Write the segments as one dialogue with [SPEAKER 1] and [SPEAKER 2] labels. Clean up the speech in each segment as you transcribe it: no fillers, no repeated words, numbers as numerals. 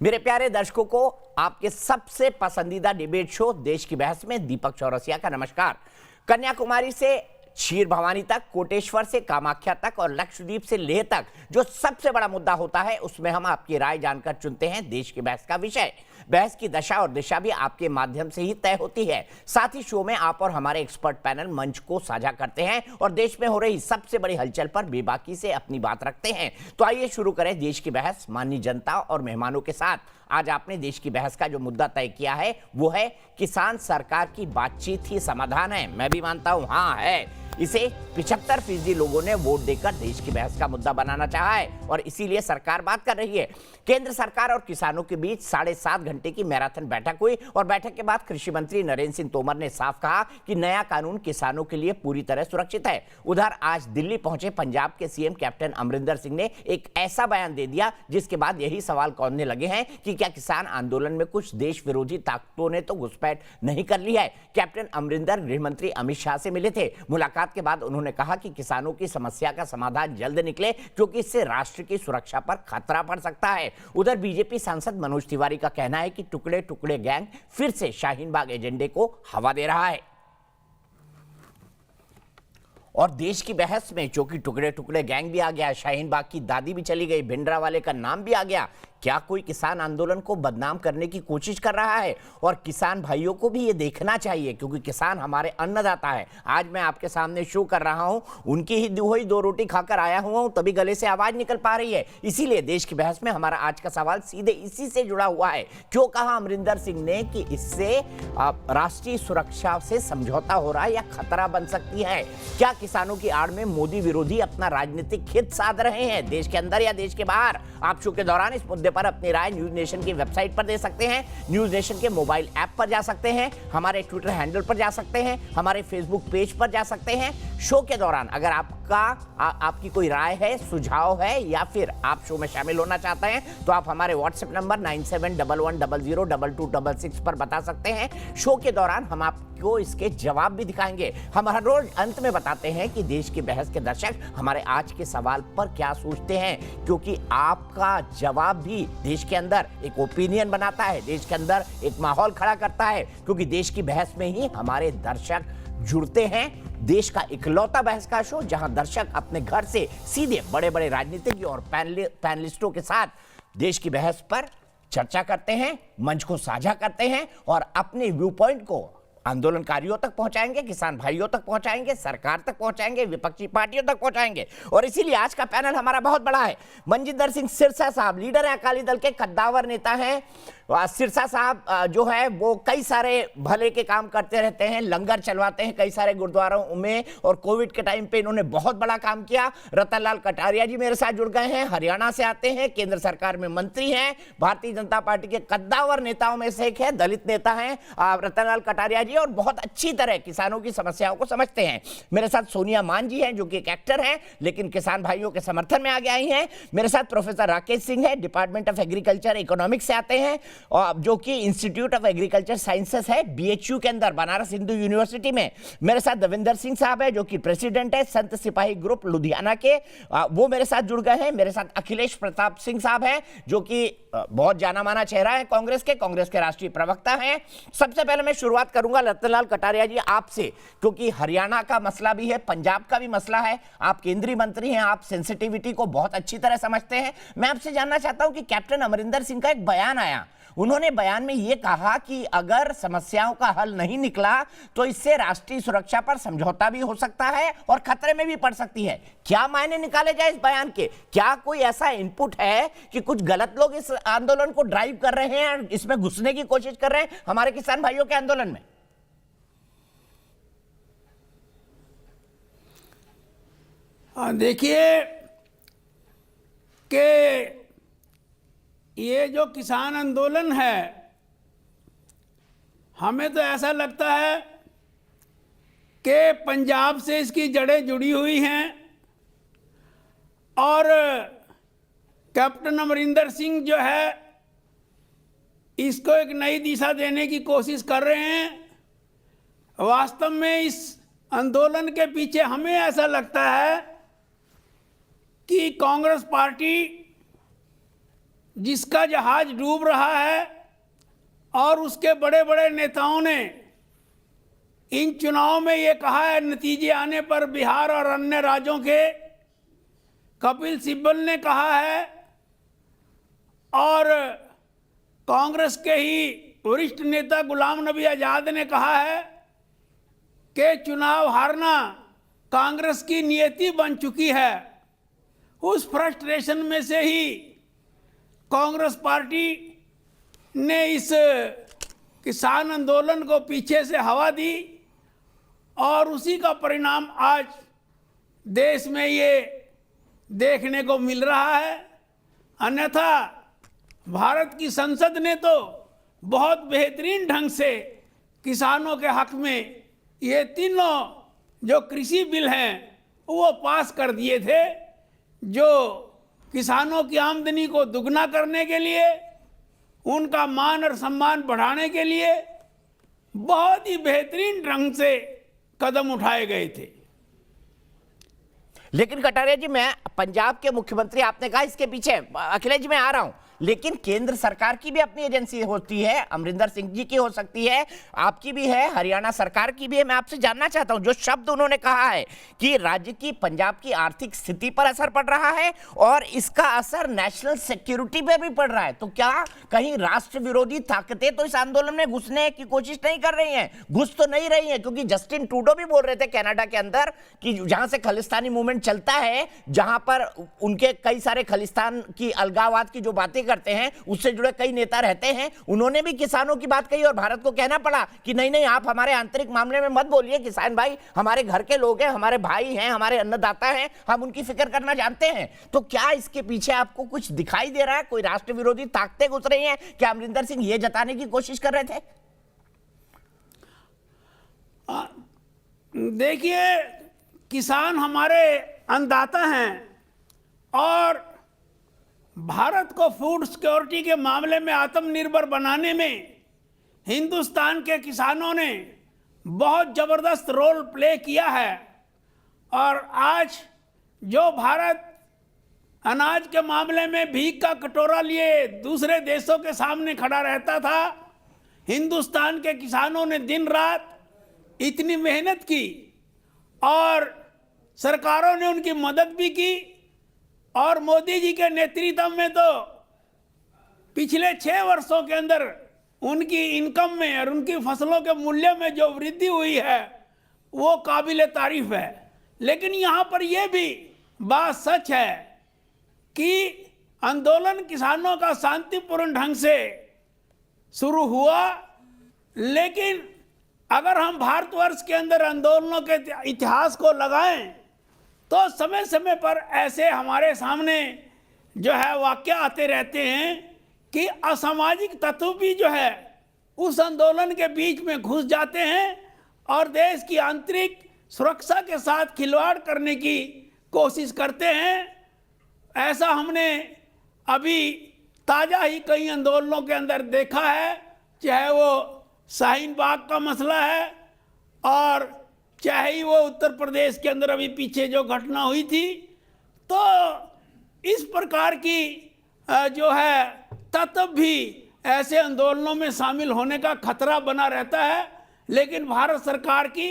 [SPEAKER 1] मेरे प्यारे दर्शकों को आपके सबसे पसंदीदा डिबेट शो देश की बहस में दीपक चौरसिया का नमस्कार। कन्याकुमारी से क्षीर भवानी तक, कोटेश्वर से कामाख्या तक और लक्षद्वीप से लेह तक जो सबसे बड़ा मुद्दा होता है उसमें हम आपकी राय जानकर चुनते हैं देश की बहस का विषय। बहस की दशा और दिशा भी आपके माध्यम से ही तय होती है। साथ ही शो में आप और हमारे एक्सपर्ट पैनल मंच को साझा करते हैं और देश में हो रही सबसे बड़ी हलचल पर बेबाकी से अपनी बात रखते हैं। तो आइए शुरू करें देश की बहस माननीय जनता और मेहमानों के साथ। आज आपने देश की बहस का जो मुद्दा तय किया है वो है किसान सरकार की बातचीत ही समाधान है। मैं भी मानता हूं हाँ है। इसे 75% लोगों ने वोट देकर देश की बहस का मुद्दा बनाना चाहा है और इसीलिए सरकार बात कर रही है। केंद्र सरकार और किसानों के बीच 7.5 घंटे की मैराथन बैठक हुई और बैठक के बाद कृषि मंत्री नरेंद्र सिंह तोमर ने साफ कहा कि नया कानून किसानों के लिए पूरी तरह सुरक्षित है। उधर आज दिल्ली पहुंचे पंजाब के सीएम कैप्टन अमरिंदर सिंह ने एक ऐसा बयान दे दिया जिसके बाद यही सवाल कौनने लगे हैं कि क्या किसान आंदोलन में कुछ देश विरोधी ताकतों ने तो घुसपैठ नहीं कर ली है। कैप्टन अमरिंदर गृह मंत्री अमित शाह से मिले थे। मुलाकात के बाद उन्होंने कहा कि किसानों की समस्या का समाधान जल्द निकले क्योंकि इससे राष्ट्र की सुरक्षा पर खतरा पड़ सकता है। उधर बीजेपी सांसद मनोज तिवारी का कहना है कि टुकड़े टुकड़े गैंग फिर से शाहीन बाग एजेंडे को हवा दे रहा है। और देश की बहस में चूंकि टुकड़े टुकड़े गैंग भी आ गया, शाहीन बाग की दादी भी चली गई, भिंडरावाले का नाम भी आ गया। क्या कोई किसान आंदोलन को बदनाम करने की कोशिश कर रहा है? और किसान भाइयों को भी ये देखना चाहिए क्योंकि किसान हमारे अन्नदाता है। आज मैं आपके सामने शो कर रहा हूं, उनकी ही हुई 2 रोटी खाकर आया हुआ हूं, तभी गले से आवाज निकल पा रही है। इसीलिए देश की बहस में हमारा आज का सवाल सीधे इसी से जुड़ा हुआ है। क्यों कहा अमरिंदर सिंह ने कि इससे राष्ट्रीय सुरक्षा से समझौता हो रहा है या खतरा बन सकती है? क्या किसानों की आड़ में मोदी विरोधी अपना राजनीतिक हित साध रहे हैं देश के अंदर या देश के बाहर? आप शो के दौरान इस मुद्दे पर अपनी राय न्यूज नेशन की वेबसाइट पर दे सकते हैं, न्यूज नेशन के मोबाइल ऐप पर जा सकते हैं, हमारे ट्विटर हैंडल पर जा सकते हैं, हमारे फेसबुक पेज पर जा सकते हैं। शो के दौरान अगर आपकी कोई राय है, सुझाव है या फिर आप शो में शामिल होना चाहते हैं तो आप हमारे व्हाट्सएप नंबर 9711002266 पर बता सकते हैं। शो के दौरान हम आपको इसके जवाब भी दिखाएंगे। हम हर रोज अंत में बताते हैं कि देश की बहस के दर्शक हमारे आज के सवाल पर क्या सोचते हैं, क्योंकि आपका जवाब भी देश के अंदर एक ओपिनियन बनाता है, देश के अंदर एक माहौल खड़ा करता है, क्योंकि देश की बहस में ही हमारे दर्शक जुड़ते हैं। देश का इकलौता बहस का शो जहां दर्शक अपने घर से सीधे बड़े बड़े राजनीतिज्ञों और पैनलिस्टों के साथ देश की बहस पर चर्चा करते हैं, मंच को साझा करते हैं और अपने व्यू पॉइंट को आंदोलनकारियों तक पहुंचाएंगे, किसान भाइयों तक पहुंचाएंगे, सरकार तक पहुंचाएंगे, विपक्षी पार्टियों तक पहुंचाएंगे। और इसीलिए आज का पैनल हमारा बहुत बड़ा है। मनजिंदर सिंह सिरसा साहब लीडर हैं, अकाली दल के कद्दावर नेता हैं। सिरसा साहब जो है वो कई सारे भले के काम करते रहते हैं, लंगर चलवाते हैं कई सारे गुरुद्वारों में और कोविड के टाइम पे इन्होंने बहुत बड़ा काम किया। रतनलाल कटारिया जी मेरे साथ जुड़ गए हैं, हरियाणा से आते हैं, केंद्र सरकार में मंत्री हैं, भारतीय जनता पार्टी के कद्दावर नेताओं में से एक है, दलित नेता हैं रतनलाल कटारिया जी और बहुत अच्छी तरह किसानों की समस्याओं को समझते हैं। मेरे साथ सोनिया मान जी हैं जो कि एक एक्टर हैं लेकिन किसान भाइयों के समर्थन में आगे आई हैं। मेरे साथ प्रोफेसर राकेश सिंह है, डिपार्टमेंट ऑफ एग्रीकल्चर इकोनॉमिक्स से आते हैं और जो कि इंस्टीट्यूट ऑफ एग्रीकल्चर साइंसेस है बीएचयू के अंदर, बनारस हिंदू यूनिवर्सिटी में। मेरे साथ दविंदर सिंह साहब है जो कि प्रेसिडेंट है संत सिपाही ग्रुप लुधियाना के, वो मेरे साथ जुड़ गए हैं। मेरे साथ अखिलेश प्रताप सिंह साहब हैं जो कि बहुत जाना माना चेहरा है कांग्रेस के राष्ट्रीय प्रवक्ता हैं। सबसे पहले मैं शुरुआत करूंगा रतनलाल कटारिया जी आपसे, क्योंकि हरियाणा का मसला भी है, पंजाब का भी मसला है, आप केंद्रीय मंत्री हैं, आप सेंसिटिविटी को बहुत अच्छी तरह समझते हैं। मैं आपसे जानना चाहता हूं कि कैप्टन अमरिंदर सिंह का एक बयान आया, उन्होंने बयान में यह कहा कि अगर समस्याओं का हल नहीं निकला तो इससे राष्ट्रीय सुरक्षा पर समझौता भी हो सकता है और खतरे में भी पड़ सकती है। क्या मायने निकाले जाए इस बयान के? क्या कोई ऐसा इनपुट है कि कुछ गलत लोग इस आंदोलन को ड्राइव कर रहे हैं, इसमें घुसने की कोशिश कर रहे हैं हमारे किसान भाइयों के आंदोलन में?
[SPEAKER 2] देखिए कि ये जो किसान आंदोलन है, हमें तो ऐसा लगता है कि पंजाब से इसकी जड़ें जुड़ी हुई हैं और कैप्टन अमरिंदर सिंह जो है इसको एक नई दिशा देने की कोशिश कर रहे हैं। वास्तव में इस आंदोलन के पीछे हमें ऐसा लगता है कि कांग्रेस पार्टी जिसका जहाज डूब रहा है और उसके बड़े बड़े नेताओं ने इन चुनावों में ये कहा है, नतीजे आने पर बिहार और अन्य राज्यों के कपिल सिब्बल ने कहा है और कांग्रेस के ही वरिष्ठ नेता गुलाम नबी आजाद ने कहा है कि चुनाव हारना कांग्रेस की नियति बन चुकी है। उस फ्रस्ट्रेशन में से ही कांग्रेस पार्टी ने इस किसान आंदोलन को पीछे से हवा दी और उसी का परिणाम आज देश में ये देखने को मिल रहा है। अन्यथा भारत की संसद ने तो बहुत बेहतरीन ढंग से किसानों के हक में ये तीनों जो कृषि बिल हैं वो पास कर दिए थे, जो किसानों की आमदनी को दुगना करने के लिए, उनका मान और सम्मान बढ़ाने के लिए बहुत ही बेहतरीन ढंग से कदम उठाए गए थे।
[SPEAKER 1] लेकिन कटारिया जी, मैं पंजाब के मुख्यमंत्री, आपने कहा इसके पीछे, अखिलेश जी मैं आ रहा हूं, लेकिन केंद्र सरकार की भी अपनी एजेंसी होती है, अमरिंदर सिंह जी की हो सकती है, आपकी भी है, हरियाणा सरकार की भी है। मैं आपसे जानना चाहता हूं, जो शब्द उन्होंने कहा है कि राज्य की, पंजाब की आर्थिक स्थिति पर असर पड़ रहा है और इसका असर नेशनल सिक्योरिटी पे भी पड़ रहा है, तो क्या कहीं राष्ट्र विरोधी ताकतें तो इस आंदोलन में घुसने की कोशिश नहीं कर रही हैं? घुस तो नहीं रही हैं, क्योंकि जस्टिन ट्रूडो भी बोल रहे थे कनाडा के अंदर कि जहां से खालिस्तानी मूवमेंट चलता है, जहां पर उनके कई सारे खालिस्तान की, अलगाववाद की जो बातें करते हैं उससे जुड़े कई नेता रहते हैं, उन्होंने भी किसानों की बात कही और भारत को कहना पड़ा कि नहीं नहीं, आप हमारे आंतरिक मामले में मत बोलिए, किसान भाई हमारे घर के लोग हैं, हमारे भाई हैं, हमारे अन्नदाता हैं, हम उनकी फिक्र करना जानते हैं। तो क्या इसके पीछे आपको कुछ दिखाई दे रहा है? कोई राष्ट्र विरोधी ताकतें घुस रही हैं? क्या अमरिंदर सिंह ये जताने की कोशिश कर रहे थे?
[SPEAKER 2] देखिए, किसान हमारे अन्नदाता हैं और भारत को फूड सिक्योरिटी के मामले में आत्मनिर्भर बनाने में हिंदुस्तान के किसानों ने बहुत ज़बरदस्त रोल प्ले किया है। और आज जो भारत अनाज के मामले में भीख का कटोरा लिए दूसरे देशों के सामने खड़ा रहता था, हिंदुस्तान के किसानों ने दिन रात इतनी मेहनत की और सरकारों ने उनकी मदद भी की। और मोदी जी के नेतृत्व में तो पिछले 6 वर्षों के अंदर उनकी इनकम में और उनकी फसलों के मूल्य में जो वृद्धि हुई है वो काबिल तारीफ है। लेकिन यहाँ पर यह भी बात सच है कि आंदोलन किसानों का शांतिपूर्ण ढंग से शुरू हुआ, लेकिन अगर हम भारतवर्ष के अंदर आंदोलनों के इतिहास को लगाएं तो समय समय पर ऐसे हमारे सामने जो है वाक्य आते रहते हैं कि असामाजिक तत्व भी जो है उस आंदोलन के बीच में घुस जाते हैं और देश की आंतरिक सुरक्षा के साथ खिलवाड़ करने की कोशिश करते हैं। ऐसा हमने अभी ताज़ा ही कई आंदोलनों के अंदर देखा है, चाहे वो शाहीन बाग का मसला है और चाहे ही वो उत्तर प्रदेश के अंदर अभी पीछे जो घटना हुई थी। तो इस प्रकार की जो है तत्व भी ऐसे आंदोलनों में शामिल होने का खतरा बना रहता है, लेकिन भारत सरकार की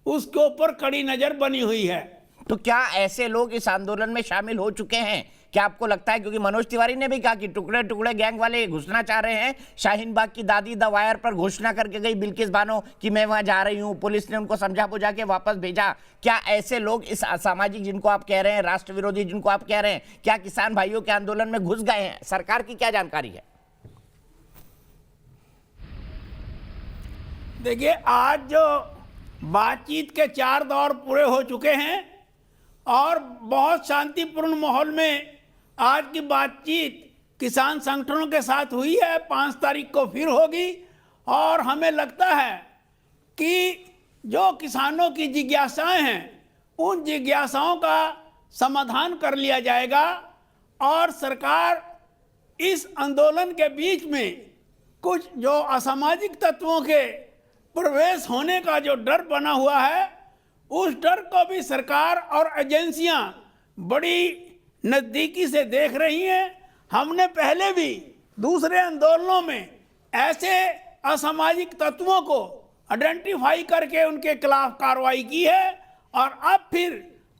[SPEAKER 2] उसके ऊपर कड़ी नज़र बनी हुई है।
[SPEAKER 1] तो क्या ऐसे लोग इस आंदोलन में शामिल हो चुके हैं? क्या आपको लगता है, क्योंकि मनोज तिवारी ने भी कहा कि टुकड़े टुकड़े गैंग वाले घुसना चाह रहे हैं, शाहीन बाग की दादी द वायर पर घोषणा करके गई बिल्किस बानो कि मैं वहां जा रही हूं, पुलिस ने उनको समझा बुझा के वापस भेजा। क्या ऐसे लोग इस असामाजिक जिनको आप कह रहे हैं, राष्ट्र विरोधी जिनको आप कह रहे हैं, क्या किसान भाइयों के आंदोलन में घुस गए हैं? सरकार की क्या जानकारी है?
[SPEAKER 2] देखिए, आज जो बातचीत के 4 दौर पूरे हो चुके हैं और बहुत शांतिपूर्ण माहौल में आज की बातचीत किसान संगठनों के साथ हुई है। 5 तारीख को फिर होगी और हमें लगता है कि जो किसानों की जिज्ञासाएं हैं उन जिज्ञासाओं का समाधान कर लिया जाएगा और सरकार इस आंदोलन के बीच में कुछ जो असामाजिक तत्वों के प्रवेश होने का जो डर बना हुआ है, उस डर को भी सरकार और एजेंसियां बड़ी नज़दीकी से देख रही हैं हमने पहले भी दूसरे आंदोलनों में ऐसे असामाजिक तत्वों को आइडेंटिफाई करके उनके खिलाफ कार्रवाई की है, और अब फिर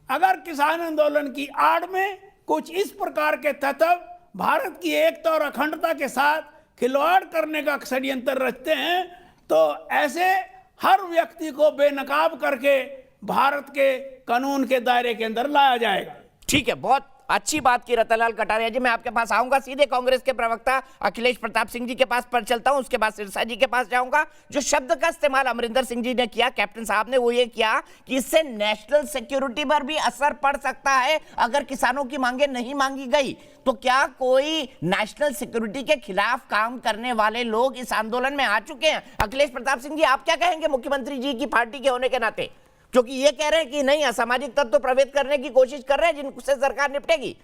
[SPEAKER 2] अगर किसान आंदोलन की आड़ में कुछ इस प्रकार के तत्व भारत की एकता और अखंडता के साथ खिलवाड़ करने का षड्यंत्र रचते हैं, तो ऐसे हर व्यक्ति को बेनकाब करके भारत के कानून के दायरे के अंदर लाया जाएगा।
[SPEAKER 1] ठीक है, बहुत अच्छी बात की रतनलाल कटारिया जी। मैं आपके पास आऊंगा, सीधे कांग्रेस के प्रवक्ता अखिलेश प्रताप सिंह जी के पास पर चलता हूं, उसके बाद सिरसा जी के पास जाऊंगा। जो शब्द का इस्तेमाल अमरिंदर सिंह जी ने किया, कैप्टन साहब ने, वो ये किया कि इससे नेशनल सिक्योरिटी पर भी असर पड़ सकता है अगर किसानों की मांगे नहीं मांगी गई। तो क्या कोई नेशनल सिक्योरिटी के खिलाफ काम करने वाले लोग इस आंदोलन में आ चुके हैं? अखिलेश प्रताप सिंह जी, आप क्या कहेंगे मुख्यमंत्री जी की पार्टी के होने के नाते, क्योंकि ये कह रहे हैं कि नहीं, असामाजिक तत्व तो प्रवेश करने की कोशिश कर रहे हैं जिनसे सरकार निपटेगी।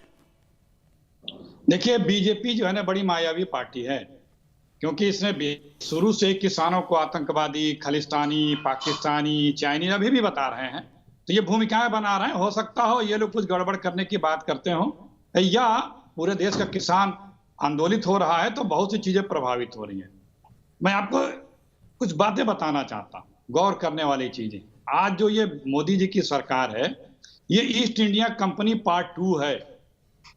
[SPEAKER 3] देखिए, बीजेपी जो है ना बड़ी मायावी पार्टी है, क्योंकि इसने शुरू से किसानों को आतंकवादी, खालिस्तानी, पाकिस्तानी, चाइनीज अभी भी बता रहे हैं। तो ये भूमिकाएं बना रहे हैं। हो सकता हो ये लोग कुछ गड़बड़ करने की बात करते हो, या पूरे देश का किसान आंदोलित हो रहा है तो बहुत सी चीजें प्रभावित हो रही हैं। मैं आपको कुछ बातें बताना चाहता हूं, गौर करने वाली चीजें। आज जो ये मोदी जी की सरकार है, ये ईस्ट इंडिया कंपनी पार्ट 2 है।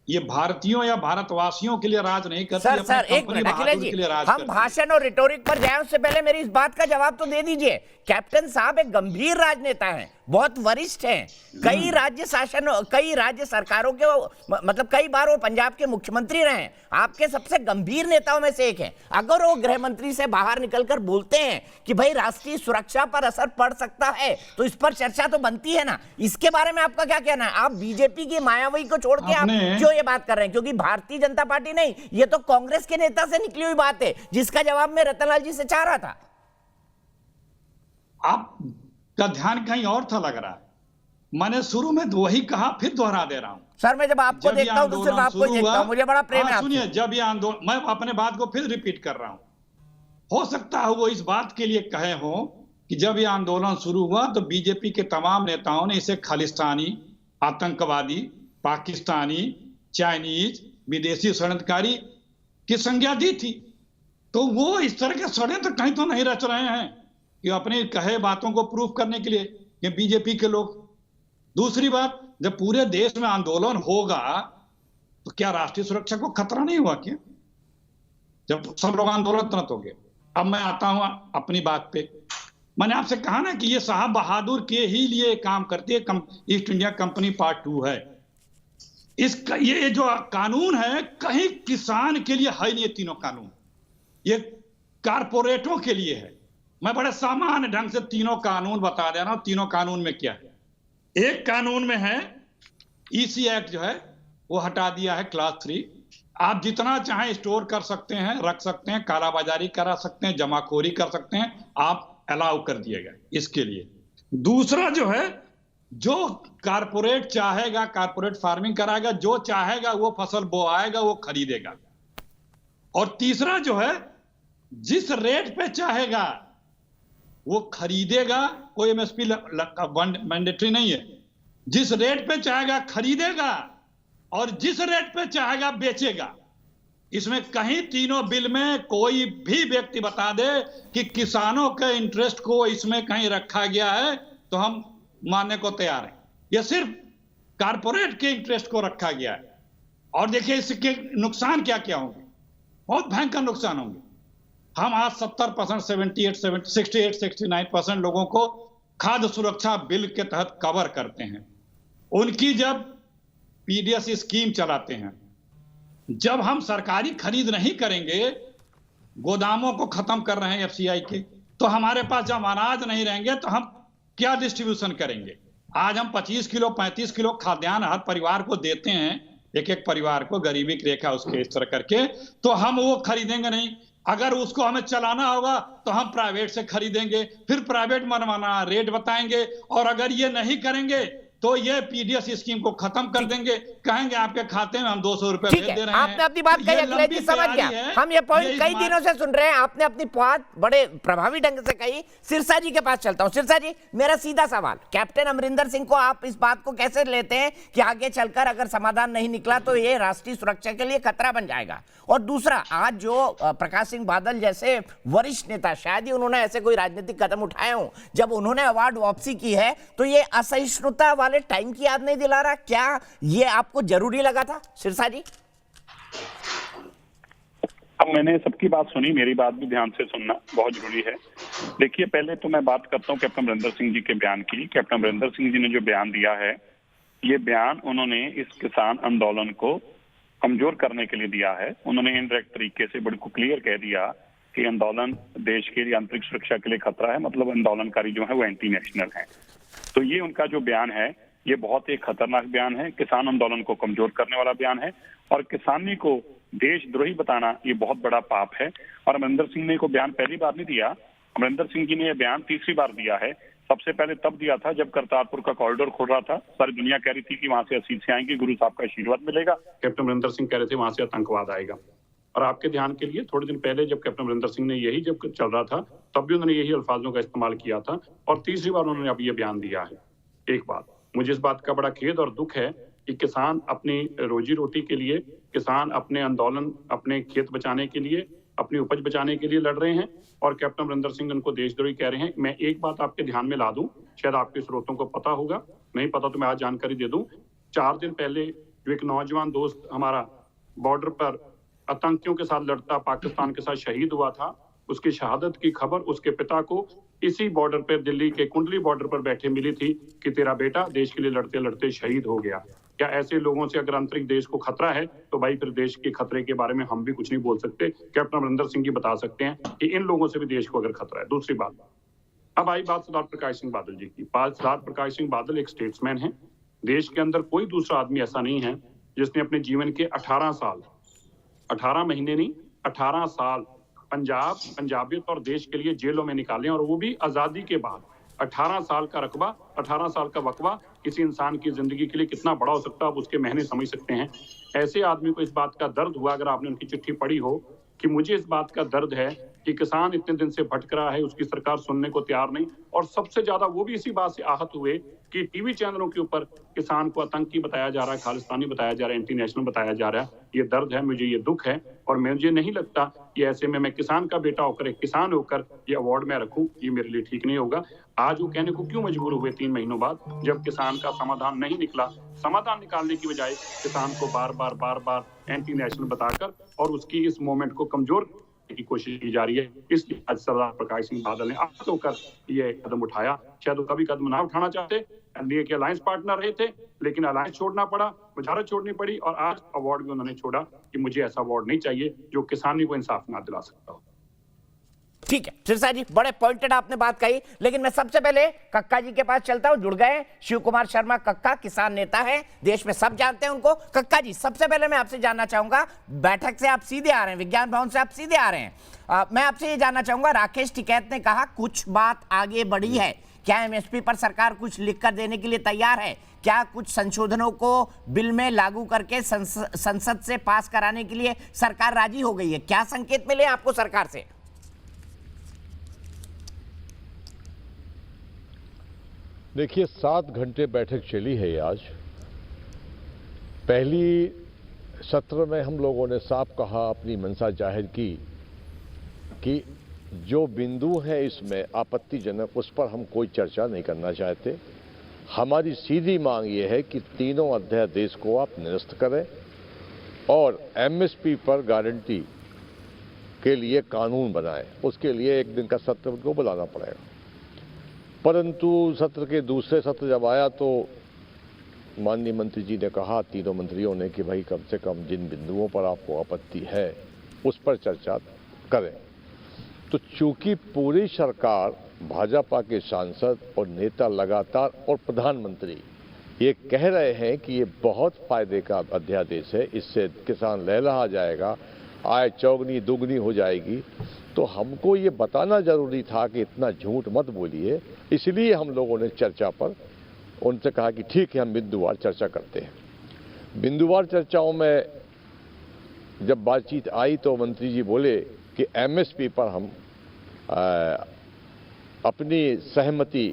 [SPEAKER 3] ये भारतीयों या भारतवासियों के लिए राज नहीं करती।
[SPEAKER 1] सर एक मिनट अखिलेश जी, हम भाषण और रिटोरिक पर जाएं उससे पहले मेरी इस बात का जवाब तो दे दीजिए। कैप्टन साहब एक गंभीर राजनेता हैं, बहुत वरिष्ठ हैं, कई राज्य सरकारों के मतलब कई बार वो पंजाब के मुख्यमंत्री रहे हैं, आपके सबसे गंभीर नेताओं में से एक हैं। अगर वो गृह मंत्री से बाहर निकलकर बोलते हैं कि भाई राष्ट्रीय सुरक्षा पर असर पड़ सकता है, तो इस पर चर्चा तो बनती है ना। इसके बारे में आपका क्या कहना है? आप बीजेपी की मायावती को छोड़ के आप क्यों ये बात कर रहे हैं? क्योंकि भारतीय जनता पार्टी नहीं, ये तो कांग्रेस के नेता से निकली हुई बात है, जिसका जवाब मैं रतनलाल जी से चाह रहा था।
[SPEAKER 3] आपका ध्यान कहीं और था लग रहा है। मैंने शुरू में वही कहा, फिर दोहरा दे रहा हूं।
[SPEAKER 1] सर मैं जब आपको देखता हूं तो सिर्फ आपको ही देखता हूं, मुझे बड़ा प्रेम है।
[SPEAKER 3] सुनिए, जब ये आंदोलन, मैं अपने बात को फिर रिपीट कर रहा हूं। हो सकता है वो इस बात के लिए कहे हो कि जब ये आंदोलन शुरू हुआ तो बीजेपी के तमाम नेताओं ने इसे खालिस्तानी, आतंकवादी, पाकिस्तानी, चाइनीज, विदेशी षड्यंत्रकारी की संज्ञा दी थी। तो वो इस तरह के षड्यंत्र कहीं तो नहीं रच रहे हैं कि अपनी कहे बातों को प्रूफ करने के लिए, ये बीजेपी के लोग। दूसरी बात, जब पूरे देश में आंदोलन होगा तो क्या राष्ट्रीय सुरक्षा को खतरा नहीं हुआ क्या? जब सब लोग आंदोलन हो गए। अब मैं आता हूं अपनी बात पे। मैंने आपसे कहा ना कि ये साहब बहादुर के ही लिए काम करती है। ईस्ट इंडिया कंपनी पार्ट 2 है। इसका ये जो कानून है कहीं किसान के लिए है नहीं। ये तीनों कानून ये कारपोरेटों के लिए है। मैं बड़े सामान्य ढंग से तीनों कानून बता दे रहा हूं। तीनों कानून में क्या है? एक कानून में है ईसी एक्ट जो है वो हटा दिया है, क्लास 3। आप जितना चाहें स्टोर कर सकते हैं, रख सकते हैं, कालाबाजारी करा सकते हैं, जमाखोरी कर सकते हैं, आप अलाउ कर दिएगा इसके लिए। दूसरा जो है, जो कारपोरेट चाहेगा कारपोरेट फार्मिंग कराएगा, जो चाहेगा वो फसल बोआएगा, वो खरीदेगा। और तीसरा जो है, जिस रेट पे चाहेगा वो खरीदेगा। कोई एमएसपी मैंडेटरी नहीं है। जिस रेट पे चाहेगा खरीदेगा और जिस रेट पे चाहेगा बेचेगा। इसमें कहीं तीनों बिल में कोई भी व्यक्ति बता दे कि किसानों के इंटरेस्ट को इसमें कहीं रखा गया है तो हम मानने को तैयार हैं। यह सिर्फ कारपोरेट के इंटरेस्ट को रखा गया है। और देखिए इसके नुकसान क्या क्या होंगे, बहुत भयंकर नुकसान होंगे। हम आज 70%, 68, 69% लोगों को खाद्य सुरक्षा बिल के तहत कवर करते हैं। उनकी जब पीडीएस स्कीम चलाते हैं, जब हम सरकारी खरीद नहीं करेंगे, गोदामों को खत्म कर रहे हैं एफसीआई के, तो हमारे पास जब अनाज नहीं रहेंगे तो हम क्या डिस्ट्रीब्यूशन करेंगे? आज हम 25 किलो 35 किलो खाद्यान्न हर परिवार को देते हैं, एक एक परिवार को, गरीबी की रेखा उसके इस तरह करके, तो हम वो खरीदेंगे नहीं। अगर उसको हमें चलाना होगा तो हम प्राइवेट से खरीदेंगे, फिर प्राइवेट मनमाना रेट बताएंगे। और अगर ये नहीं करेंगे तो ये पीडीएस स्कीम को खत्म कर देंगे, कहेंगे आपके खाते में हम 200 रुपए
[SPEAKER 1] ठीक
[SPEAKER 3] भेज
[SPEAKER 1] है,
[SPEAKER 3] दे रहे हैं।
[SPEAKER 1] आपने अपनी बात
[SPEAKER 3] तो
[SPEAKER 1] कही
[SPEAKER 3] ये
[SPEAKER 1] अखिलेश जी,
[SPEAKER 3] लंबी
[SPEAKER 1] समझ
[SPEAKER 3] तैयारी
[SPEAKER 1] गया।
[SPEAKER 3] है।
[SPEAKER 1] हम ये पॉइंट
[SPEAKER 3] ये
[SPEAKER 1] कई दिनों से सुन रहे हैं, आपने अपनी बात बड़े प्रभावी ढंग से कही। सिरसा जी के पास चलता हूं। सिरसा जी, मेरा सीधा सवाल, कैप्टन अमरिंदर सिंह को आप इस बात को कैसे लेते हैं कि आगे चलकर अगर समाधान नहीं निकला तो ये राष्ट्रीय सुरक्षा के लिए खतरा बन जाएगा? और दूसरा, आज जो प्रकाश सिंह बादल जैसे वरिष्ठ नेता, शायद ही उन्होंने ऐसे कोई राजनीतिक कदम उठाए हों, जब उन्होंने अवार्ड वापसी की है तो ये असहिष्णुता वाले टाइम की याद नहीं दिला रहा? क्या ये आपको जरूरी लगा था सिरसा जी?
[SPEAKER 4] अब मैंने सबकी बात सुनी, मेरी बात भी ध्यान से सुनना बहुत जरूरी है। देखिए, पहले तो मैं बात करता हूं कैप्टन अमरिंदर सिंह जी के बयान की। कैप्टन अमरिंदर सिंह जी ने जो बयान दिया है, ये बयान उन्होंने इस किसान आंदोलन को कमजोर करने के लिए दिया है। उन्होंने इनडायरेक्ट तरीके से बड़ी को क्लियर कह दिया कि आंदोलन देश के आंतरिक सुरक्षा के लिए खतरा है, मतलब आंदोलनकारी जो है वो एंटी नेशनल है। तो ये उनका जो बयान है, ये बहुत ही खतरनाक बयान है, किसान आंदोलन को कमजोर करने वाला बयान है, और किसानी को देशद्रोही बताना ये बहुत बड़ा पाप है। और अमरिंदर सिंह ने को बयान पहली बार नहीं दिया, अमरिंदर सिंह जी ने यह बयान तीसरी बार दिया है। सबसे पहले तब दिया था जब करतारपुर का कॉरिडोर खोल रहा था, सारी दुनिया कह रही थी कि वहां से असीसें आएंगी, गुरु साहब का आशीर्वाद मिलेगा। कैप्टन अमरिंदर सिंह कह रहे थे वहां से आतंकवाद आएगा। और आपके ध्यान के लिए, थोड़े दिन पहले जब कैप्टन अमरिंदर सिंह ने यही जब चल रहा था, तब भी उन्होंने यही अल्फाजों का इस्तेमाल किया था, और तीसरी बार उन्होंने अब ये बयान दिया है। एक बात, मुझे इस बात का बड़ा खेद और दुख है कि किसान अपनी रोजी रोटी के लिए, किसान अपने आंदोलन, अपने खेत बचाने के लिए, अपनी उपज बचाने के लिए लड़ रहे हैं, और कैप्टन अमरिंदर सिंह उनको देशद्रोही कह रहे हैं। मैं एक बात आपके ध्यान में ला दूं, शायद आपके स्रोतों को पता होगा, नहीं पता तो मैं आज जानकारी दे दूं। 4 दिन पहले जो एक नौजवान दोस्त हमारा बॉर्डर पर आतंकियों के साथ लड़ता पाकिस्तान के साथ शहीद हुआ था, उसकी शहादत की खबर उसके पिता को इसी बॉर्डर पर, दिल्ली के कुंडली बॉर्डर पर बैठे मिली थी कि तेरा बेटा देश के लिए लड़ते लड़ते शहीद हो गया। क्या ऐसे लोगों से अगर आंतरिक देश को खतरा है तो भाई फिर देश के खतरे के बारे में हम भी कुछ नहीं बोल सकते। कैप्टन अमरिंदर सिंह जी बता सकते हैं कि इन लोगों से भी देश को अगर खतरा है। दूसरी बात, अब आई बात सरदार प्रकाश सिंह बादल जी की। सरदार प्रकाश सिंह बादल एक स्टेट्समैन है। देश के अंदर कोई दूसरा आदमी ऐसा नहीं है जिसने अपने जीवन के 18 साल, 18 महीने नहीं, 18 साल पंजाबियत और देश के लिए जेलों में निकाले, और वो भी आजादी के बाद। 18 साल का रकबा, 18 साल का वकबा किसी इंसान की जिंदगी के लिए कितना बड़ा हो सकता है, आप उसके महीने समझ सकते हैं। ऐसे आदमी को इस बात का दर्द हुआ, अगर आपने उनकी चिट्ठी पढ़ी हो, कि मुझे इस बात का दर्द है कि किसान इतने दिन से भटक रहा है, उसकी सरकार सुनने को तैयार नहीं। और सबसे ज्यादा वो भी इसी बात से आहत हुए कि टीवी चैनलों के ऊपर किसान को आतंकी बताया जा रहा है, खालिस्तानी बताया जा रहा है, एंटी नेशनल बताया जा रहा है। ये दर्द है, मुझे ये दुख है, और मुझे नहीं लगता कि ऐसे में मैं किसान का बेटा होकर, एक किसान होकर ये अवार्ड मैं रखूं, ये मेरे लिए ठीक नहीं होगा। आज वो कहने को क्यों मजबूर हुए 3 महीनों बाद, जब किसान का समाधान नहीं निकला? समाधान निकालने की बजाय किसान को बार बार एंटी नेशनल बताकर और उसकी इस मूवमेंट को कमजोर की कोशिश की जा रही है। इसलिए आज सरदार प्रकाश सिंह बादल ने आज होकर ये कदम उठाया। शायद वो कभी कदम ना उठाना चाहते, एनडीए के अलायंस पार्टनर रहे थे, लेकिन अलायंस छोड़ना पड़ा, वजारत छोड़नी पड़ी, और आज अवार्ड भी उन्होंने छोड़ा कि मुझे ऐसा अवार्ड नहीं चाहिए जो किसानी को इंसाफ ना दिला सकता हो।
[SPEAKER 1] ठीक है सिरसा जी, बड़े पॉइंटेड आपने बात कही, लेकिन मैं सबसे पहले कक्का जी के पास चलता हूं। जुड़ गए शिव कुमार शर्मा कक्का, किसान नेता हैं, देश में सब जानते हैं उनको। कक्का जी, सबसे पहले मैं आपसे जानना चाहूंगा, बैठक से आप सीधे आ रहे हैं, विज्ञान भवन से आप सीधे आ रहे हैं, मैं आपसे ये जानना चाहूंगा, राकेश टिकैत ने कहा कुछ बात आगे बढ़ी है, क्या एमएसपी पर सरकार कुछ लिखकर देने के लिए तैयार है? क्या कुछ संशोधनों को बिल में लागू करके संसद से पास कराने के लिए सरकार राजी हो गई है? क्या संकेत मिले आपको सरकार से?
[SPEAKER 5] देखिए, 7 घंटे बैठक चली है आज। पहली सत्र में हम लोगों ने साफ कहा, अपनी मंशा जाहिर की कि जो बिंदु है इसमें आपत्तिजनक, उस पर हम कोई चर्चा नहीं करना चाहते। हमारी सीधी मांग ये है कि तीनों अध्यादेश को आप निरस्त करें और एमएसपी पर गारंटी के लिए कानून बनाएं। उसके लिए 1 दिन का सत्र को बुलाना पड़ेगा। परंतु सत्र के दूसरे सत्र जब आया तो माननीय मंत्री जी ने कहा, तीनों मंत्रियों ने, कि भाई कम से कम जिन बिंदुओं पर आपको आपत्ति है उस पर चर्चा करें। तो चूंकि पूरी सरकार, भाजपा के सांसद और नेता लगातार, और प्रधानमंत्री ये कह रहे हैं कि ये बहुत फायदे का अध्यादेश है, इससे किसान लहलहा जाएगा, आय चौगनी दुगनी हो जाएगी, तो हमको ये बताना जरूरी था कि इतना झूठ मत बोलिए। इसलिए हम लोगों ने चर्चा पर उनसे कहा कि ठीक है, हम बिंदुवार चर्चा करते हैं। बिंदुवार चर्चाओं में जब बातचीत आई तो मंत्री जी बोले कि एमएसपी पर हम अपनी सहमति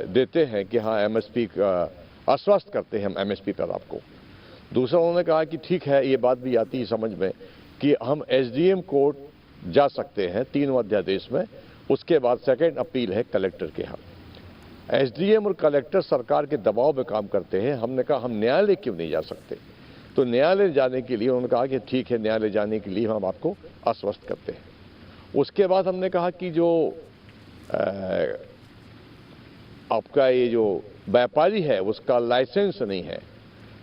[SPEAKER 5] देते हैं कि हाँ, एमएसपी का आश्वस्त करते हैं हम एमएसपी पर आपको। दूसरा उन्होंने कहा कि ठीक है, ये बात भी आती है समझ में कि हम एसडीएम कोर्ट जा सकते हैं 3 अध्यादेश में, उसके बाद सेकंड अपील है कलेक्टर के यहाँ। एसडीएम और कलेक्टर सरकार के दबाव में काम करते हैं। हमने कहा हम न्यायालय क्यों नहीं जा सकते, तो न्यायालय जाने के लिए उन्होंने कहा कि ठीक है, न्यायालय जाने के लिए हम आपको आश्वस्त करते हैं। उसके बाद हमने कहा कि जो आपका ये जो व्यापारी है उसका लाइसेंस नहीं है,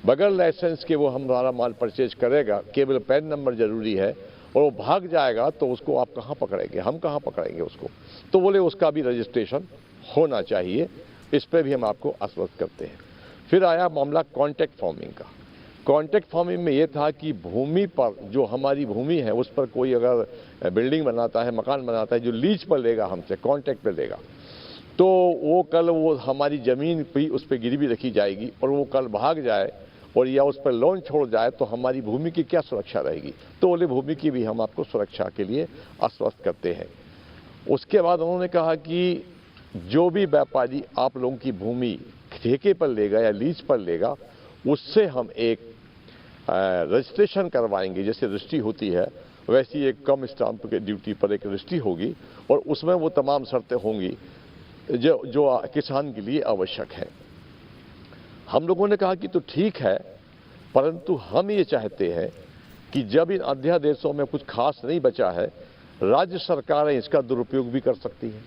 [SPEAKER 5] बगैर लाइसेंस के वो हमारा माल परचेज करेगा, केवल पैन नंबर जरूरी है, और वो भाग जाएगा तो उसको आप कहाँ पकड़ेंगे, हम कहाँ पकड़ेंगे उसको। तो बोले उसका भी रजिस्ट्रेशन होना चाहिए, इस पर भी हम आपको आश्वस्त करते हैं। फिर आया मामला कॉन्ट्रैक्ट फार्मिंग का। कॉन्ट्रैक्ट फार्मिंग में ये था कि भूमि पर, जो हमारी भूमि है उस पर कोई अगर बिल्डिंग बनाता है, मकान बनाता है, जो लीज पर लेगा हमसे, कॉन्ट्रैक्ट पर लेगा, तो वो कल वो हमारी ज़मीन भी उस पर गिरवी रखी जाएगी और वो कल भाग जाए और या उस पर लोन छोड़ जाए तो हमारी भूमि की क्या सुरक्षा रहेगी। तो बोले भूमि की भी हम आपको सुरक्षा के लिए आश्वस्त करते हैं। उसके बाद उन्होंने कहा कि जो भी व्यापारी आप लोगों की भूमि ठेके पर लेगा या लीज पर लेगा, उससे हम एक रजिस्ट्रेशन करवाएंगे। जैसे रजिस्ट्री होती है वैसी एक कम स्टाम्प के ड्यूटी पर एक रजिस्ट्री होगी और उसमें वो तमाम शर्तें होंगी जो किसान के लिए आवश्यक है। हम लोगों ने कहा कि तो ठीक है, परंतु हम ये चाहते हैं कि जब इन अध्यादेशों में कुछ खास नहीं बचा है, राज्य सरकारें इसका दुरुपयोग भी कर सकती हैं।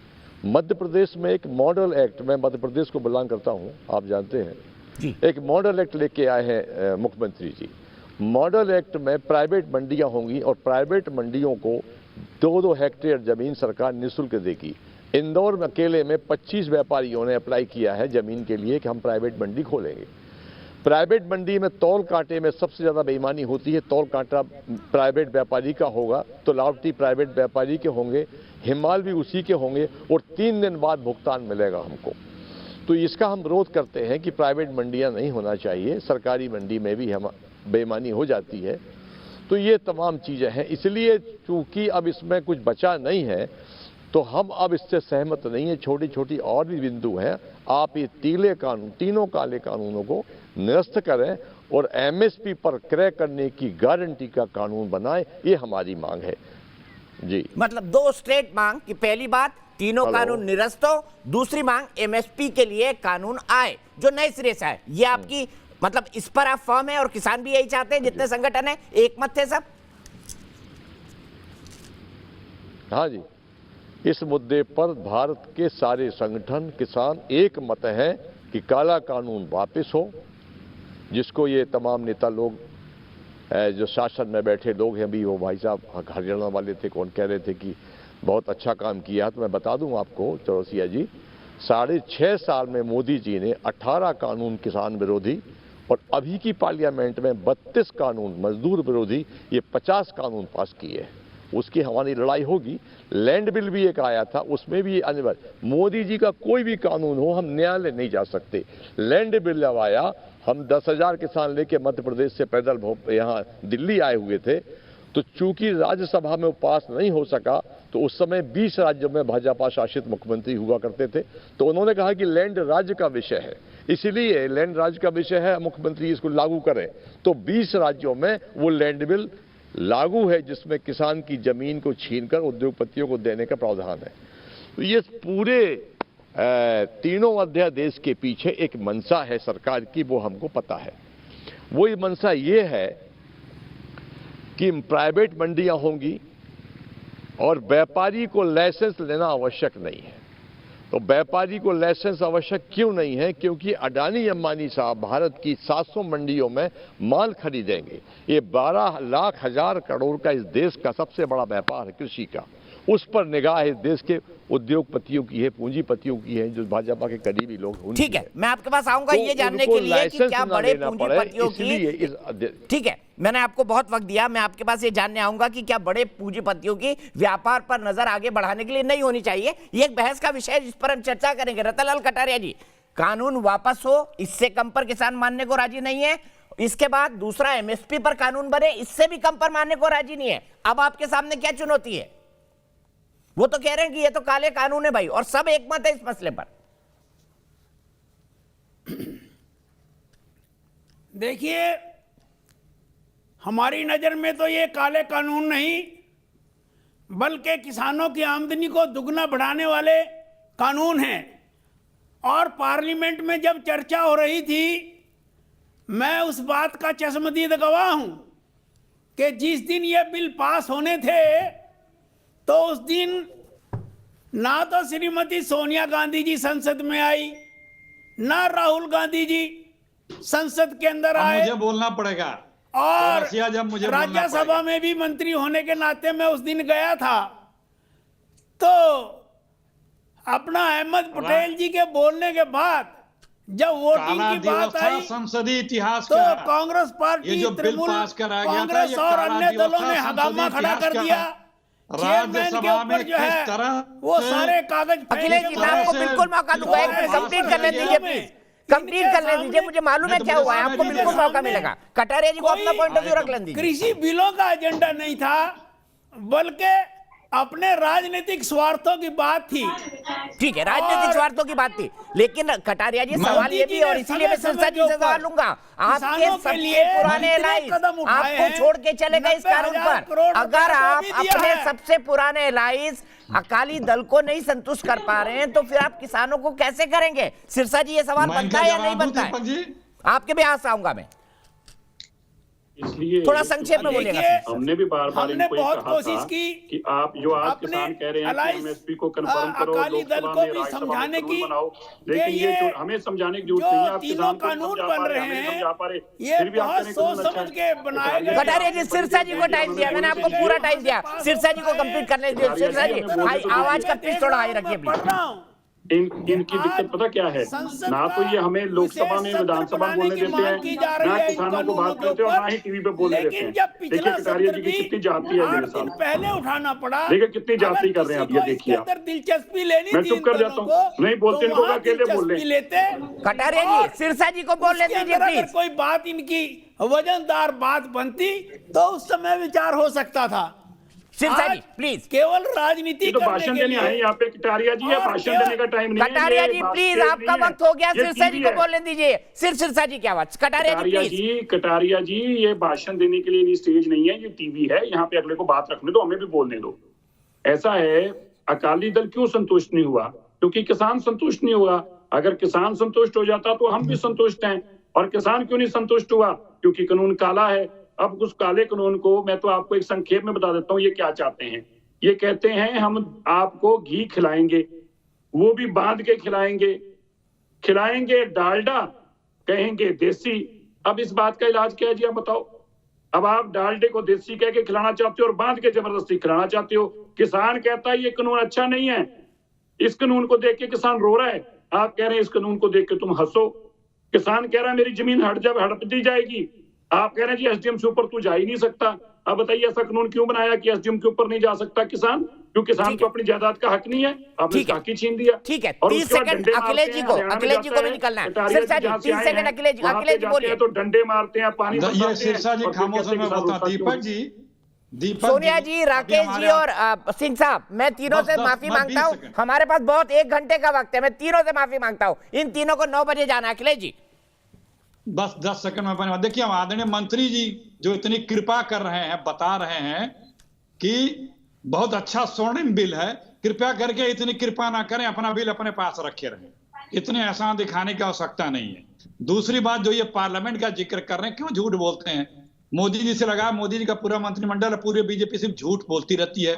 [SPEAKER 5] मध्य प्रदेश में एक मॉडल एक्ट, मैं मध्य प्रदेश को बिलोंग करता हूं, आप जानते हैं
[SPEAKER 1] जी।
[SPEAKER 5] एक मॉडल एक्ट लेके आए हैं मुख्यमंत्री जी। मॉडल एक्ट में प्राइवेट मंडियां होंगी और प्राइवेट मंडियों को 2-2 हेक्टेयर जमीन सरकार निःशुल्क देगी। इंदौर में अकेले में 25 व्यापारियों ने अप्लाई किया है जमीन के लिए कि हम प्राइवेट मंडी खोलेंगे। प्राइवेट मंडी में तौल कांटे में सबसे ज़्यादा बेईमानी होती है। तौल कांटा प्राइवेट व्यापारी का होगा तो लावटी प्राइवेट व्यापारी के होंगे, हिमाल भी उसी के होंगे और 3 दिन बाद भुगतान मिलेगा हमको। तो इसका हम विरोध करते हैं कि प्राइवेट मंडियां नहीं होना चाहिए, सरकारी मंडी में भी हम बेईमानी हो जाती है। तो ये तमाम चीज़ें हैं, इसलिए चूंकि अब इसमें कुछ बचा नहीं है तो हम अब इससे सहमत नहीं है। छोटी छोटी और भी बिंदु हैं, आप ये तीनों काले कानूनों को निरस्त करें और एमएसपी पर क्रय करने की गारंटी का कानून बनाएं, ये हमारी मांग है जी।
[SPEAKER 1] मतलब 2 स्ट्रेट मांग कि पहली बात तीनों कानून निरस्त हो, दूसरी मांग एमएसपी के लिए कानून आए जो नए सिरे से आए। ये आपकी मतलब इस पर आप फर्म है और किसान भी यही चाहते हैं, जितने संगठन है एक मत थे सब।
[SPEAKER 5] हाँ जी, इस मुद्दे पर भारत के सारे संगठन, किसान एक मत हैं कि काला कानून वापस हो, जिसको ये तमाम नेता लोग जो शासन में बैठे लोग हैं, भी वो भाई साहब हरियाणा वाले थे, कौन कह रहे थे कि बहुत अच्छा काम किया। तो मैं बता दूं आपको चौरसिया जी, 6.5 साल में मोदी जी ने 18 कानून किसान विरोधी और अभी की पार्लियामेंट में 32 कानून मजदूर विरोधी, ये 50 कानून पास किए हैं। उसकी हमारी लड़ाई होगी। लैंड बिल भी एक आया था, उसमें भी अनिवार्य, मोदी जी का कोई भी कानून हो हम न्यायालय नहीं जा सकते। लैंड बिल जब आया, हम 10,000 किसान लेके मध्य प्रदेश से पैदल यहाँ दिल्ली आए हुए थे, तो चूंकि राज्यसभा में वो पास नहीं हो सका तो उस समय 20 राज्यों में भाजपा शासित मुख्यमंत्री हुआ करते थे, तो उन्होंने कहा कि लैंड राज्य का विषय है, इसीलिए लैंड राज्य का विषय है, मुख्यमंत्री इसको लागू करें। तो 20 राज्यों में वो लैंड बिल लागू है, जिसमें किसान की जमीन को छीनकर उद्योगपतियों को देने का प्रावधान है। तो ये पूरे तीनों अध्यादेश के पीछे एक मंशा है सरकार की, वो हमको पता है। वो मंशा ये है कि प्राइवेट मंडियां होंगी और व्यापारी को लाइसेंस लेना आवश्यक नहीं है। तो व्यापारी को लाइसेंस आवश्यक क्यों नहीं है? क्योंकि अडानी अंबानी साहब भारत की 700 मंडियों में माल खरीदेंगे। ये 12 लाख हजार करोड़ का इस देश का सबसे बड़ा व्यापार है कृषि का। उस पर निगाह इस देश के उद्योगपतियों की है, पूंजीपतियों की है, जो भाजपा के करीबी लोग हैं।
[SPEAKER 1] ठीक है, मैं आपके पास आऊंगा ये जानने के लिए कि क्या बड़े पूंजीपतियों की, ठीक है, मैंने आपको बहुत वक्त दिया, मैं आपके पास ये जानने आऊंगा कि क्या बड़े पूंजीपतियों की व्यापार पर नजर आगे बढ़ाने के लिए नहीं होनी चाहिए। ये एक बहस का विषय है जिस पर हम चर्चा करेंगे। रतनलाल कटारिया जी, कानून वापस हो, इससे कम पर किसान मानने को राजी नहीं है। इसके बाद दूसरा एमएसपी पर कानून बने, इससे भी कम पर मानने को राजी नहीं है। अब आपके सामने क्या चुनौती है? वो तो कह रहे हैं कि ये तो काले कानून है भाई, और सब एक मत है इस मसले पर।
[SPEAKER 2] देखिए, हमारी नजर में तो ये काले कानून नहीं, बल्कि किसानों की आमदनी को दुगना बढ़ाने वाले कानून हैं। और पार्लियामेंट में जब चर्चा हो रही थी, मैं उस बात का चश्मदीद गवाह हूं कि जिस दिन ये बिल पास होने थे तो उस दिन ना तो श्रीमती सोनिया गांधी जी संसद में आई, ना राहुल गांधी जी संसद के अंदर
[SPEAKER 3] अब
[SPEAKER 2] आए,
[SPEAKER 3] मुझे बोलना पड़ेगा।
[SPEAKER 2] और
[SPEAKER 3] रसिया, जब मुझे बोलना
[SPEAKER 2] राज्यसभा
[SPEAKER 3] पड़ेगा।
[SPEAKER 2] में भी मंत्री होने के नाते मैं उस दिन गया था। तो अपना अहमद पटेल जी के बोलने के बाद जब वोटिंग
[SPEAKER 3] काला
[SPEAKER 2] की
[SPEAKER 3] दिवस
[SPEAKER 2] बात
[SPEAKER 3] था
[SPEAKER 2] आई
[SPEAKER 3] संसदीय इतिहास
[SPEAKER 2] तो
[SPEAKER 3] का।
[SPEAKER 2] कांग्रेस
[SPEAKER 3] ये
[SPEAKER 2] पार्टी,
[SPEAKER 3] जो बिल
[SPEAKER 2] तृणमूल
[SPEAKER 3] पास कराया गया था,
[SPEAKER 2] कांग्रेस
[SPEAKER 3] ये
[SPEAKER 2] और
[SPEAKER 3] काला
[SPEAKER 2] अन्य
[SPEAKER 3] दिवस
[SPEAKER 2] दलों
[SPEAKER 3] था
[SPEAKER 2] ने
[SPEAKER 3] संसदीय
[SPEAKER 2] हंगामा खड़ा
[SPEAKER 3] इतिहास
[SPEAKER 2] कर
[SPEAKER 3] का।
[SPEAKER 2] दिया। चेयरमैन के
[SPEAKER 3] राज्यसभा
[SPEAKER 2] ऊपर
[SPEAKER 3] में
[SPEAKER 2] जो
[SPEAKER 3] किस
[SPEAKER 2] है
[SPEAKER 3] तरह
[SPEAKER 2] वो
[SPEAKER 3] से
[SPEAKER 2] सारे कागज
[SPEAKER 1] अखिलेश जी, मैं आपको बिल्कुल मौका दूंगा, कंप्लीट करने दीजिए प्लीज, कंप्लीट करने दीजिए। मुझे मालूम है क्या हुआ है, आपको बिल्कुल मौका मिलेगा। कटारिया जी को अपना पॉइंट ऑफ व्यू रख लेने दीजिए।
[SPEAKER 2] कृषि बिलों का एजेंडा नहीं था, बल्कि अपने राजनीतिक स्वार्थों की बात थी।
[SPEAKER 1] ठीक है, राजनीतिक स्वार्थों की बात थी, लेकिन कटारिया जी सवाल ये भी, और इसीलिए मैं सिरसा जी से सवाल लूंगा, आपके सबसे पुराने एलाइज आपको छोड़ के चले गए इस कानून पर। अगर आप अपने सबसे पुराने एलाइज अकाली दल को नहीं संतुष्ट कर पा रहे हैं तो फिर आप किसानों को कैसे करेंगे? सिरसा जी, ये सवाल बनता है या नहीं बनता है? आपके भी हाथ आऊंगा मैं,
[SPEAKER 4] इसलिए
[SPEAKER 1] थोड़ा संक्षेप में बोलिएगा।
[SPEAKER 4] हमने भी बार बार
[SPEAKER 2] हमने
[SPEAKER 4] इनको ये
[SPEAKER 2] बहुत
[SPEAKER 4] कहा
[SPEAKER 2] कोशिश
[SPEAKER 4] था
[SPEAKER 2] की
[SPEAKER 4] कि आप जो आज
[SPEAKER 2] अपने
[SPEAKER 4] किसान कह रहे हैं कि
[SPEAKER 2] allies,
[SPEAKER 4] एमएसपी को कंफर्म करो,
[SPEAKER 2] अकाली दल
[SPEAKER 4] लोकसभा
[SPEAKER 2] को
[SPEAKER 4] में,
[SPEAKER 2] भी
[SPEAKER 4] राज्यसभा में
[SPEAKER 2] समझाने
[SPEAKER 4] कानून
[SPEAKER 2] की
[SPEAKER 4] बनाओ,
[SPEAKER 2] कि
[SPEAKER 4] लेकिन ये
[SPEAKER 2] ये
[SPEAKER 4] हमें समझाने की जरूरत
[SPEAKER 2] जो
[SPEAKER 4] नहीं है। आप
[SPEAKER 2] तीनों
[SPEAKER 4] किसान को
[SPEAKER 2] कानून
[SPEAKER 4] समझा
[SPEAKER 2] बन
[SPEAKER 4] पा
[SPEAKER 2] रहे
[SPEAKER 4] हमें नहीं
[SPEAKER 2] हैं,
[SPEAKER 4] समझा पा रहे,
[SPEAKER 2] ये
[SPEAKER 4] फिर भी आप
[SPEAKER 2] बहुत
[SPEAKER 4] कह रहे हैं
[SPEAKER 2] सोच
[SPEAKER 4] कानून अच्छा
[SPEAKER 2] समझ
[SPEAKER 4] है।
[SPEAKER 2] के बनाए गए।
[SPEAKER 1] कटारिया जी, सिरसा जी को टाइम दिया मैंने, आपको पूरा टाइम दिया। सिरसा जी को कंप्लीट करने दीजिए। सिरसा जी, आवाज का पिच थोड़ा हाई रखिए प्लीज।
[SPEAKER 4] इनकी दिक्कत पता क्या है, ना तो ये हमें लोकसभा में विधानसभा में बोलने देते हैं, ना किसानों को बात करते हैं, और ना ही टीवी पे बोलने देते हैं। देखिए कटारिया जी की कितनी जाती है मेरे साथ,
[SPEAKER 2] पहले उठाना पड़ा।
[SPEAKER 4] देखिए कितनी जाती कर रहे हैं आप, ये देखिए आप।
[SPEAKER 2] दिलचस्पी लेनी
[SPEAKER 4] मैं
[SPEAKER 2] थी
[SPEAKER 4] चुप कर जाता हूँ, नहीं बोलते इनको अकेले बोल रहे।
[SPEAKER 2] लेते
[SPEAKER 1] कटारिया जी, सिरसा जी को बोलने दीजिए
[SPEAKER 2] अगर
[SPEAKER 1] प्लीज।
[SPEAKER 2] कोई बात इनकी वजनदार बात बनती तो उस समय विचार हो सकता था।
[SPEAKER 1] सिरसा जी
[SPEAKER 2] आज
[SPEAKER 1] प्लीज।
[SPEAKER 2] केवल राजनीति
[SPEAKER 4] ये तो
[SPEAKER 2] करने
[SPEAKER 4] भाषण
[SPEAKER 2] के
[SPEAKER 4] देने
[SPEAKER 2] लिए
[SPEAKER 4] आए यहाँ पे कटारिया जी, है भाषण देने का टाइम नहीं है।
[SPEAKER 1] कटारिया
[SPEAKER 4] ये
[SPEAKER 1] जी
[SPEAKER 4] बात
[SPEAKER 1] प्लीज,
[SPEAKER 4] नहीं
[SPEAKER 1] आपका
[SPEAKER 4] है।
[SPEAKER 1] वक्त हो गया।
[SPEAKER 4] ये
[SPEAKER 1] सिरसा जी
[SPEAKER 4] टीवी
[SPEAKER 1] को
[SPEAKER 4] है।
[SPEAKER 1] बोलने दीजिए। सिर्फ सिरसा जी की आवाज। कटारिया जी प्लीज।
[SPEAKER 4] कटारिया जी, ये भाषण देने के लिए नहीं, स्टेज नहीं है, ये टीवी है। यहाँ पे अगले को बात रखने दो, हमें भी बोलने दो। ऐसा है, अकाली दल क्यों संतुष्ट नहीं हुआ? क्योंकि किसान संतुष्ट नहीं हुआ। अगर किसान संतुष्ट हो जाता तो हम भी संतुष्ट हैं। और किसान क्यों नहीं संतुष्ट हुआ? क्योंकि कानून काला है। अब उस काले कानून को मैं तो आपको एक संक्षेप में बता देता हूँ ये क्या चाहते हैं। ये कहते हैं हम आपको घी खिलाएंगे, वो भी बांध के खिलाएंगे डालडा, कहेंगे देसी। अब इस बात का इलाज क्या है जी, आप बताओ। अब आप डालडे को देसी कह के खिलाना चाहते हो और बांध के जबरदस्ती खिलाना चाहते हो। किसान कहता है ये कानून अच्छा नहीं है, इस कानून को देख के किसान रो रहा है। आप कह रहे हैं इस कानून को देख के तुम हंसो। किसान कह रहा है मेरी जमीन हड़प दी जाएगी। आप कह रहे हैं जी एसडीएम से ऊपर तू जा ही नहीं सकता। अब बताइए ऐसा कानून क्यों बनाया कि एसडीएम के ऊपर नहीं जा सकता किसान? क्यों किसान को अपनी जायदाद का हक नहीं है? आपने इसका हक ही छीन दिया।
[SPEAKER 1] ठीक है,
[SPEAKER 4] और
[SPEAKER 1] 30
[SPEAKER 4] उसके बाद
[SPEAKER 1] सेकंड
[SPEAKER 4] डंडे मारते
[SPEAKER 1] अखिलेश जी
[SPEAKER 4] हैं,
[SPEAKER 1] को,
[SPEAKER 4] हरियाणा में
[SPEAKER 1] अखिलेश जी
[SPEAKER 4] जाता
[SPEAKER 1] को भी
[SPEAKER 4] है,
[SPEAKER 1] निकलना है।
[SPEAKER 4] कटारिया
[SPEAKER 1] सिरसा जी,
[SPEAKER 4] जहाँ से
[SPEAKER 1] 30
[SPEAKER 4] आए
[SPEAKER 1] सेकंड
[SPEAKER 4] हैं,
[SPEAKER 1] अखिलेश जी
[SPEAKER 4] वहाँ पे जाते
[SPEAKER 1] बोलिए।
[SPEAKER 4] हैं तो डंडे मारते हैं, पानी
[SPEAKER 3] ये
[SPEAKER 4] बरसाते हैं,
[SPEAKER 3] सिरसा जी
[SPEAKER 4] और फिर
[SPEAKER 3] खामोश
[SPEAKER 4] कहते हैं
[SPEAKER 3] में
[SPEAKER 4] किसान
[SPEAKER 3] बोलता।
[SPEAKER 4] रोता क्यों
[SPEAKER 3] दीपक
[SPEAKER 4] नहीं?
[SPEAKER 3] जी,
[SPEAKER 1] सोनिया जी, राकेश जी और सिंह साहब, मैं तीनों से माफी मांगता हूँ। हमारे पास बहुत 1 घंटे का वक्त है, मैं तीनों से माफी मांगता हूँ। इन तीनों को 9 बजे जाना है। अखिलेश जी
[SPEAKER 3] बस 10 सेकंड में बने। देखिए, हम आदरणीय मंत्री जी जो इतनी कृपा कर रहे हैं, बता रहे हैं कि बहुत अच्छा स्वर्णिम बिल है, कृपया करके इतनी कृपा ना करें, अपना बिल अपने पास रखे रहें। इतने आसान दिखाने की आवश्यकता नहीं है। दूसरी बात, जो ये पार्लियामेंट का जिक्र कर रहे हैं, क्यों झूठ बोलते हैं? मोदी जी से लगा, मोदी जी का पूरा मंत्रिमंडल, पूरी बीजेपी सिर्फ झूठ बोलती रहती है।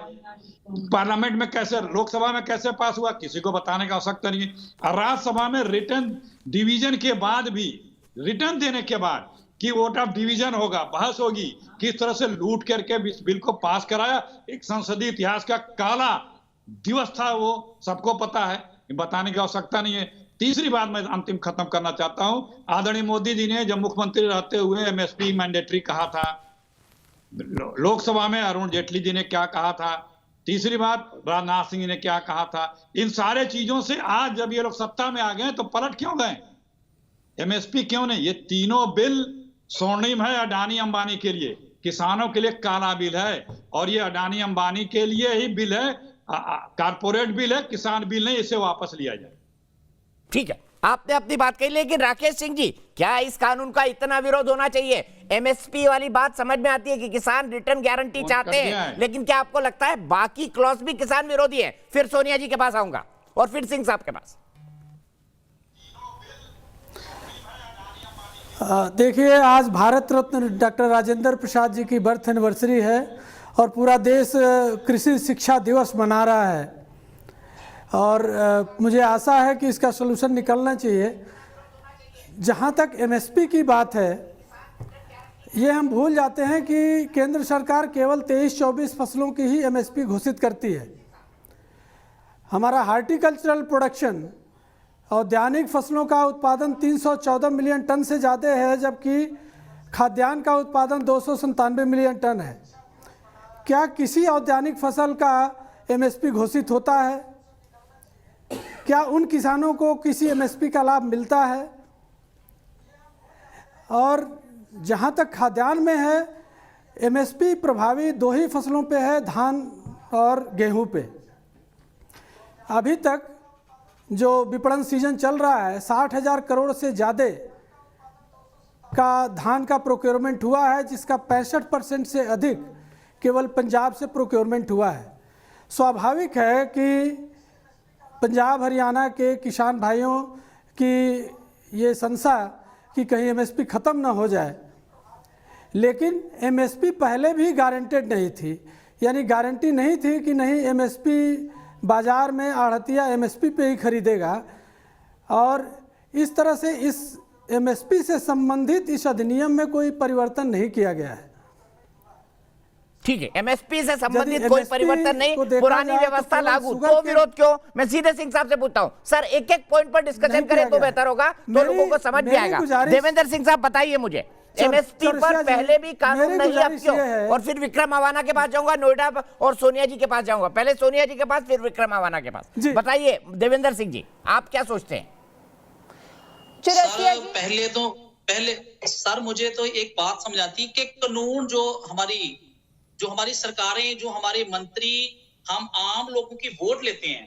[SPEAKER 3] पार्लियामेंट में कैसे, लोकसभा में कैसे पास हुआ, किसी को बताने की आवश्यकता नहीं है। और राज्यसभा में रिटर्न डिवीजन के बाद भी, रिटर्न देने के बाद कि वोट ऑफ डिवीजन होगा, बहस होगी, किस तरह से लूट करके इस बिल को पास कराया। एक संसदीय इतिहास का काला दिवस था, वो सबको पता है, बताने की आवश्यकता नहीं है। तीसरी बात मैं अंतिम खत्म करना चाहता हूं। आदरणीय मोदी जी ने जब मुख्यमंत्री रहते हुए एमएसपी मैंडेटरी कहा था, लोकसभा में अरुण जेटली जी ने क्या कहा था, तीसरी बात, राजनाथ सिंह ने क्या कहा था, इन सारे चीजों से आज जब ये लोग सत्ता में आ गए तो पलट क्यों गए? एमएसपी क्यों नहीं? ये तीनों बिल स्वर्णिम है अडानी अंबानी के लिए, किसानों के लिए काला बिल है, और ये अडानी अंबानी के लिए ही बिल है, कारपोरेट बिल है, किसान बिल नहीं, इसे वापस लिया जाए।
[SPEAKER 1] ठीक है, आपने अपनी बात कही, लेकिन राकेश सिंह जी, क्या इस कानून का इतना विरोध होना चाहिए? एमएसपी वाली बात समझ में आती है कि किसान रिटर्न गारंटी चाहते हैं, लेकिन क्या आपको लगता है बाकी क्लॉज भी किसान विरोधी है? फिर सोनिया जी के पास आऊंगा और फिर सिंह साहब के पास।
[SPEAKER 6] देखिए, आज भारत रत्न डॉक्टर राजेंद्र प्रसाद जी की बर्थ एनिवर्सरी है और पूरा देश कृषि शिक्षा दिवस मना रहा है, और मुझे आशा है कि इसका सलूशन निकलना चाहिए। जहाँ तक एमएसपी की बात है, ये हम भूल जाते हैं कि केंद्र सरकार केवल 23-24 फसलों की ही एमएसपी घोषित करती है। हमारा हार्टिकल्चरल प्रोडक्शन, औद्यानिक फसलों का उत्पादन 314 मिलियन टन से ज़्यादा है, जबकि खाद्यान्न का उत्पादन 297 मिलियन टन है। क्या किसी औद्यानिक फसल का एमएसपी घोषित होता है? क्या उन किसानों को किसी एमएसपी का लाभ मिलता है? और जहाँ तक खाद्यान्न में है, एमएसपी प्रभावी 2 ही फसलों पे है, धान और गेहूं पे। अभी तक जो विपणन सीजन चल रहा है, 60,000 करोड़ से ज़्यादा का धान का प्रोक्योरमेंट हुआ है, जिसका 65% से अधिक केवल पंजाब से प्रोक्योरमेंट हुआ है। स्वाभाविक है कि पंजाब हरियाणा के किसान भाइयों की ये संशा कि कहीं एमएसपी ख़त्म ना हो जाए, लेकिन एमएसपी पहले भी गारंटेड नहीं थी, यानी गारंटी नहीं थी कि नहीं एमएसपी बाज़ार में आढ़तिया एमएसपी पे ही खरीदेगा, और इस तरह से इस एमएसपी से संबंधित इस अधिनियम में कोई परिवर्तन नहीं किया गया है।
[SPEAKER 1] ठीक है, एमएसपी से संबंधित कोई परिवर्तन नहीं, पुरानी व्यवस्था लागू, तो विरोध क्यों? मैं सीधे सिंह साहब से पूछता हूं। सर, एक एक पॉइंट पर डिस्कशन करें तो बेहतर होगा, तो लोगों को समझ में आएगा। देवेंद्र सिंह साहब बताइए मुझे, एमएसपी पर पहले भी कानून नहीं, अब क्यों? और फिर विक्रम आवाना के पास जाऊंगा, नोएडा और सोनिया जी के पास जाऊंगा, पहले सोनिया जी के पास फिर विक्रम आवाना के पास। बताइए देवेंद्र सिंह जी, आप क्या सोचते हैं?
[SPEAKER 7] पहले सर मुझे तो एक बात समझ आती कि कानून जो हमारी सरकारें, जो हमारे मंत्री, हम आम लोगों की वोट लेते हैं,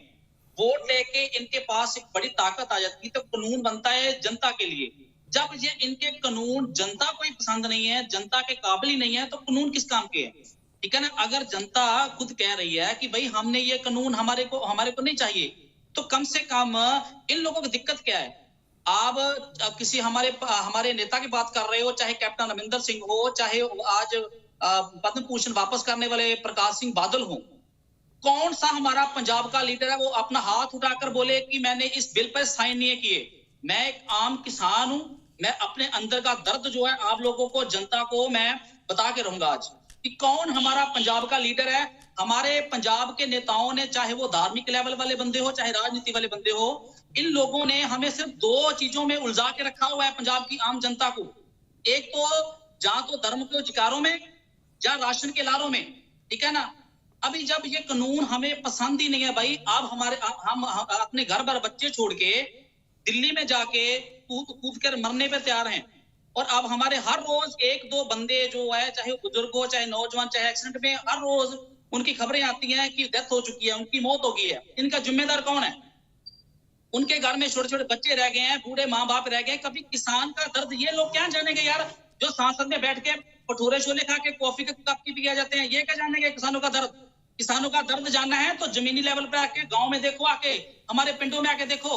[SPEAKER 7] वोट लेके इनके पास एक बड़ी ताकत आ जाती है, तो कानून बनता है जनता के लिए। जब ये इनके कानून जनता को ही पसंद नहीं है, जनता के काबिल ही नहीं है, तो कानून किस काम के हैं? ठीक है ना। अगर जनता खुद कह रही है कि भाई हमने ये कानून हमारे को नहीं चाहिए, तो कम से कम इन लोगों की दिक्कत क्या है? आप किसी हमारे नेता की बात कर रहे हो, चाहे कैप्टन अमरिंदर सिंह हो, चाहे आज पद्म भूषण वापस करने वाले प्रकाश सिंह बादल हो, कौन सा हमारा पंजाब का लीडर है वो अपना हाथ उठाकर बोले कि मैंने इस बिल पर साइन नहीं किए? मैं एक आम किसान हूं, मैं अपने अंदर का दर्द जो है आप लोगों को, जनता को मैं बता के रहूंगा आज कि कौन हमारा पंजाब का लीडर है। हमारे पंजाब के नेताओं ने, चाहे वो धार्मिक लेवल वाले बंदे हो, चाहे राजनीति वाले बंदे हो, इन लोगों ने हमें सिर्फ 2 चीजों में उलझा के रखा हुआ है पंजाब की आम जनता को। एक तो जहां तो धर्म के चिकारों में, या राशन के लारों में, ठीक है ना। अभी जब ये कानून हमें पसंद ही नहीं है भाई, अब हम अपने घर बार बच्चे छोड़ के दिल्ली में जाके कूद कर मरने पे तैयार हैं, और अब हमारे हर रोज 1-2 बंदे जो है, चाहे बुजुर्ग हो, चाहे नौजवान, चाहे एक्सीडेंट में, हर रोज उनकी खबरें आती हैं कि डेथ हो चुकी है, उनकी मौत हो गई है। इनका जिम्मेदार कौन है? उनके घर में छोटे छोटे बच्चे रह गए हैं, बूढ़े माँ बाप रह गए। कभी किसान का दर्द ये लोग क्या जानेंगे यार? जो संसद में बैठ के भटूरे छोले खा के कॉफी के कप पी के जाते हैं, ये क्या जानेंगे किसानों का दर्द? किसानों का दर्द जानना है तो जमीनी लेवल पे आके गांव में देखो, आके हमारे पिंडों में आके देखो,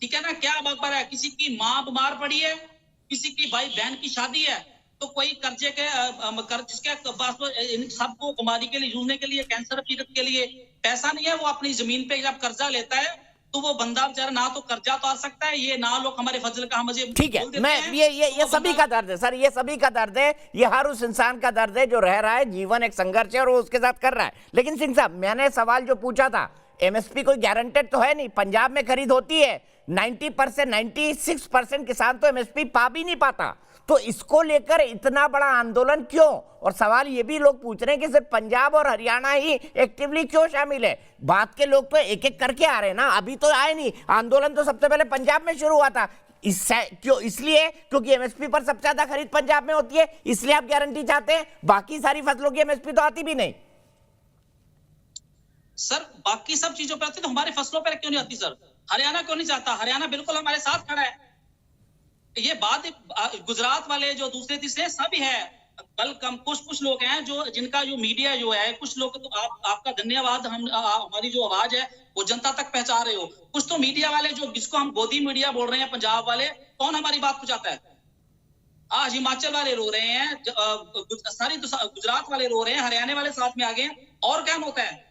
[SPEAKER 7] ठीक है ना। क्या बात है? किसी की माँ बीमार पड़ी है, किसी की भाई बहन की शादी है, तो कोई कर्जे के जिसके पास सबको बीमारी के लिए, जूझने के लिए, कैंसर पीड़ित के लिए पैसा नहीं है, वो अपनी जमीन पे जब कर्जा लेता है तो वो बंदा बेचारा ना तो कर्जा उतार सकता है, ये ना लोग हमारे फजल का मुझे
[SPEAKER 1] ठीक है। मैं ये सभी का दर्द है सर, ये सभी का दर्द है, ये हर उस इंसान का दर्द है जो रह रहा है, जीवन एक संघर्ष है और वो उसके साथ कर रहा है। लेकिन सिंह साहब, मैंने सवाल जो पूछा था, एमएसपी कोई गारंटेड तो है नहीं, पंजाब में खरीद होती है, 90%, 96% किसान तो एमएसपी पा भी नहीं पाता। तो इसको लेकर इतना बड़ा आंदोलन क्यों? और सवाल ये भी लोग पूछ रहे हैं कि सिर्फ पंजाब और हरियाणा ही एक्टिवली क्यों शामिल है? बात के लोग तो एक एक करके आ रहे हैं ना, अभी तो आए नहीं। आंदोलन तो सबसे पहले पंजाब में शुरू हुआ था। क्यों? इसलिए क्योंकि एमएसपी पर सबसे ज्यादा खरीद पंजाब में होती है, इसलिए आप गारंटी चाहते हैं। बाकी सारी फसलों की एमएसपी तो आती भी नहीं।
[SPEAKER 7] सर बाकी सब चीजों पर आती तो हमारी फसलों पर क्यों नहीं आती सर? हरियाणा क्यों नहीं चाहता? हरियाणा बिल्कुल हमारे साथ खड़ा है। ये बात गुजरात वाले जो दूसरे तीसरे सभी है, कल कम कुछ लोग हैं जो जिनका जो मीडिया जो है, कुछ लोग तो आपका धन्यवाद, हमारी जो आवाज है वो जनता तक पहुंचा रहे हो। कुछ तो मीडिया वाले जो जिसको हम गोदी मीडिया बोल रहे हैं, पंजाब वाले, कौन हमारी बात पहुंचाता है? आज हिमाचल वाले रो रहे हैं, सारी गुजरात वाले रो रहे हैं, हरियाणा वाले साथ में आ गए, और क्या होता है?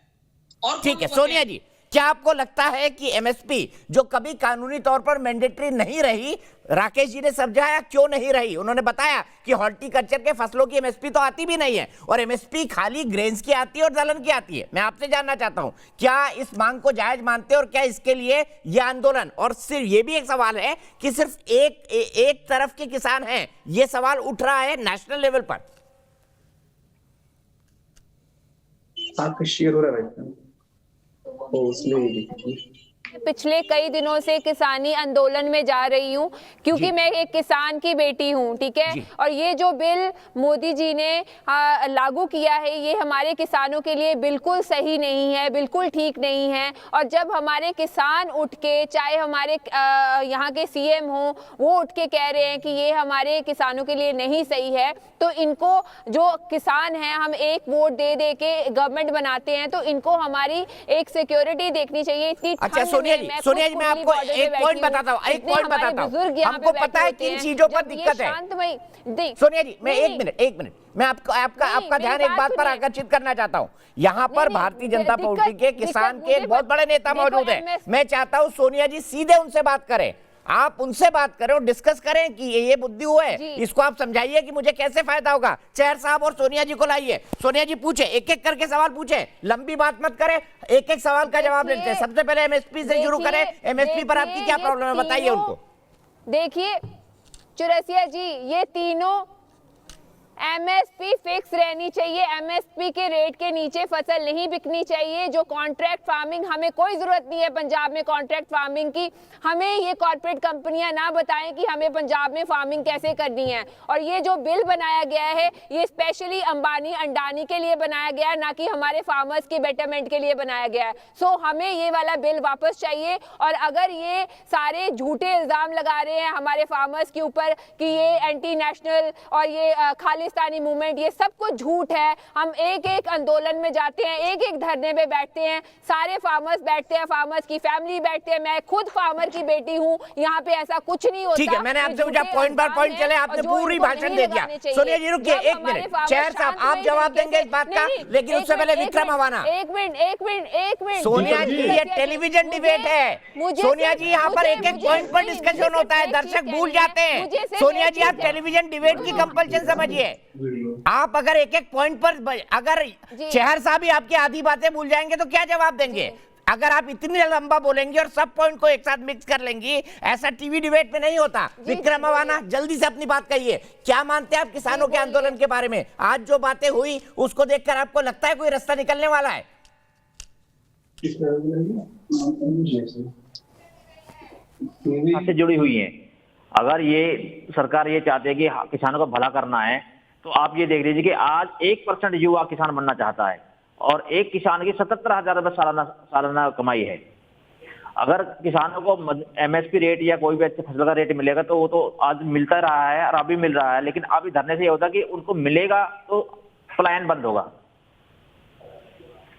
[SPEAKER 7] और
[SPEAKER 1] ठीक है सोनिया जी, क्या आपको लगता है कि एमएसपी जो कभी कानूनी तौर पर मैंडेटरी नहीं रही, राकेश जी ने समझाया क्यों नहीं रही? उन्होंने बताया कि हॉर्टिकल्चर के फसलों की एमएसपी तो आती भी नहीं है, और एमएसपी खाली ग्रेन्स की आती है और दलहन की आती है। मैं आपसे जानना चाहता हूं, क्या इस मांग को जायज मानते हैं और क्या इसके लिए यह आंदोलन? और सिर्फ ये भी एक सवाल है कि सिर्फ एक तरफ के किसान हैं, यह सवाल उठ रहा है नेशनल लेवल पर।
[SPEAKER 8] आपका शेयर हो रहा है भाई,
[SPEAKER 9] पिछले कई दिनों से किसानी आंदोलन में जा रही हूँ, क्योंकि मैं एक किसान की बेटी हूँ, ठीक है। और ये जो बिल मोदी जी ने लागू किया है, ये हमारे किसानों के लिए बिल्कुल सही नहीं है, बिल्कुल ठीक नहीं है। और जब हमारे किसान उठ के, चाहे हमारे यहाँ के सीएम हो, वो उठ के कह रहे हैं कि ये हमारे किसानों के लिए नहीं सही है, तो इनको, जो किसान हैं, हम एक वोट दे दे के गवर्नमेंट बनाते हैं, तो इनको हमारी एक सिक्योरिटी देखनी चाहिए। इतनी
[SPEAKER 1] अच्छा सोनिया जी, मैं आपको एक पॉइंट बताता हूँ, हमको पता है किन चीजों पर दिक्कत है। सोनिया जी, मैं एक मिनट मैं आपका ध्यान एक बात पर आकर्षित करना चाहता हूँ। यहाँ पर भारतीय जनता पार्टी के किसान के बहुत बड़े नेता मौजूद हैं। मैं चाहता हूँ सोनिया जी सीधे उनसे बात करें, आप उनसे बात करें और डिस्कस करें कि ये बुद्धि हुआ है, इसको आप समझाइए कि मुझे कैसे फायदा होगा। चेहर साहब और सोनिया जी को लाइए। सोनिया जी पूछे, एक एक करके सवाल पूछे, लंबी बात मत करें, एक एक सवाल का जवाब लेते हैं। सबसे पहले एमएसपी से शुरू करें। एमएसपी पर आपकी क्या प्रॉब्लम है, बताइए उनको।
[SPEAKER 9] देखिए चौरसिया जी, ये तीनों एमएसपी फिक्स रहनी चाहिए। एमएसपी के रेट के नीचे फसल नहीं बिकनी चाहिए। जो कॉन्ट्रैक्ट फार्मिंग, हमें कोई जरूरत नहीं है पंजाब में कॉन्ट्रैक्ट फार्मिंग की। हमें ये कॉर्पोरेट कंपनियां ना बताएं कि हमें पंजाब में फार्मिंग कैसे करनी है। और ये जो बिल बनाया गया है, ये स्पेशली अंबानी अंडानी के लिए बनाया गया है, ना कि हमारे फार्मर्स के बेटरमेंट के लिए बनाया गया है। सो हमें ये वाला बिल वापस चाहिए। और अगर ये सारे झूठे इल्जाम लगा रहे हैं हमारे फार्मर्स के ऊपर कि ये एंटी नेशनल और ये खालिस्तानी मूवमेंट, ये सब कुछ झूठ है। हम एक एक आंदोलन में जाते हैं, एक एक धरने पे बैठते हैं, सारे फार्मर्स बैठते हैं, फार्मर्स की फैमिली बैठते हैं। मैं खुद फार्मर की बेटी हूँ, यहाँ पे ऐसा कुछ नहीं होता।
[SPEAKER 1] ठीक है, मैंने आपसे पूछा, पॉइंट बार पॉइंट चले, आपने पूरी भाषण दे दिया। सोनिया जी रुकिए एक मिनट, चेहर साहब आप जवाब देंगे इस बात का, लेकिन उससे पहले विक्रम हवाना।
[SPEAKER 9] एक मिनट
[SPEAKER 1] सोनिया जी, ये टेलीविजन डिबेट है। सोनिया जी, यहाँ पर एक एक पॉइंट पर डिस्कशन होता है, दर्शक भूल जाते हैं। सोनिया जी, आप टेलीविजन डिबेट की कंपल्शन समझिए। आप अगर एक एक पॉइंट पर, अगर चेहर साहब ही आपकी आधी बातें भूल जाएंगे तो क्या जवाब देंगे? अगर आप इतनी लंबा बोलेंगे और सब पॉइंट को एक साथ मिक्स कर लेंगी, ऐसा टीवी डिबेट में नहीं होता। विक्रम अवाना, जल्दी से अपनी बात कहिए। क्या मानते हैं आप किसानों के आंदोलन के बारे में? आज जो बातें हुई उसको देखकर आपको लगता है कोई रास्ता निकलने वाला है?
[SPEAKER 10] से जुड़ी हुई है। अगर ये सरकार ये चाहती है कि किसानों का भला करना है, तो आप ये देख लीजिए कि आज 1% युवा किसान बनना चाहता है और एक किसान की 77,000 रुपये सालाना कमाई है। अगर किसानों को एमएसपी रेट या कोई भी अच्छे फसल का रेट मिलेगा तो वो तो आज मिलता रहा है और अभी मिल रहा है, लेकिन अभी धरने से ये होता कि उनको मिलेगा तो पलायन बंद होगा।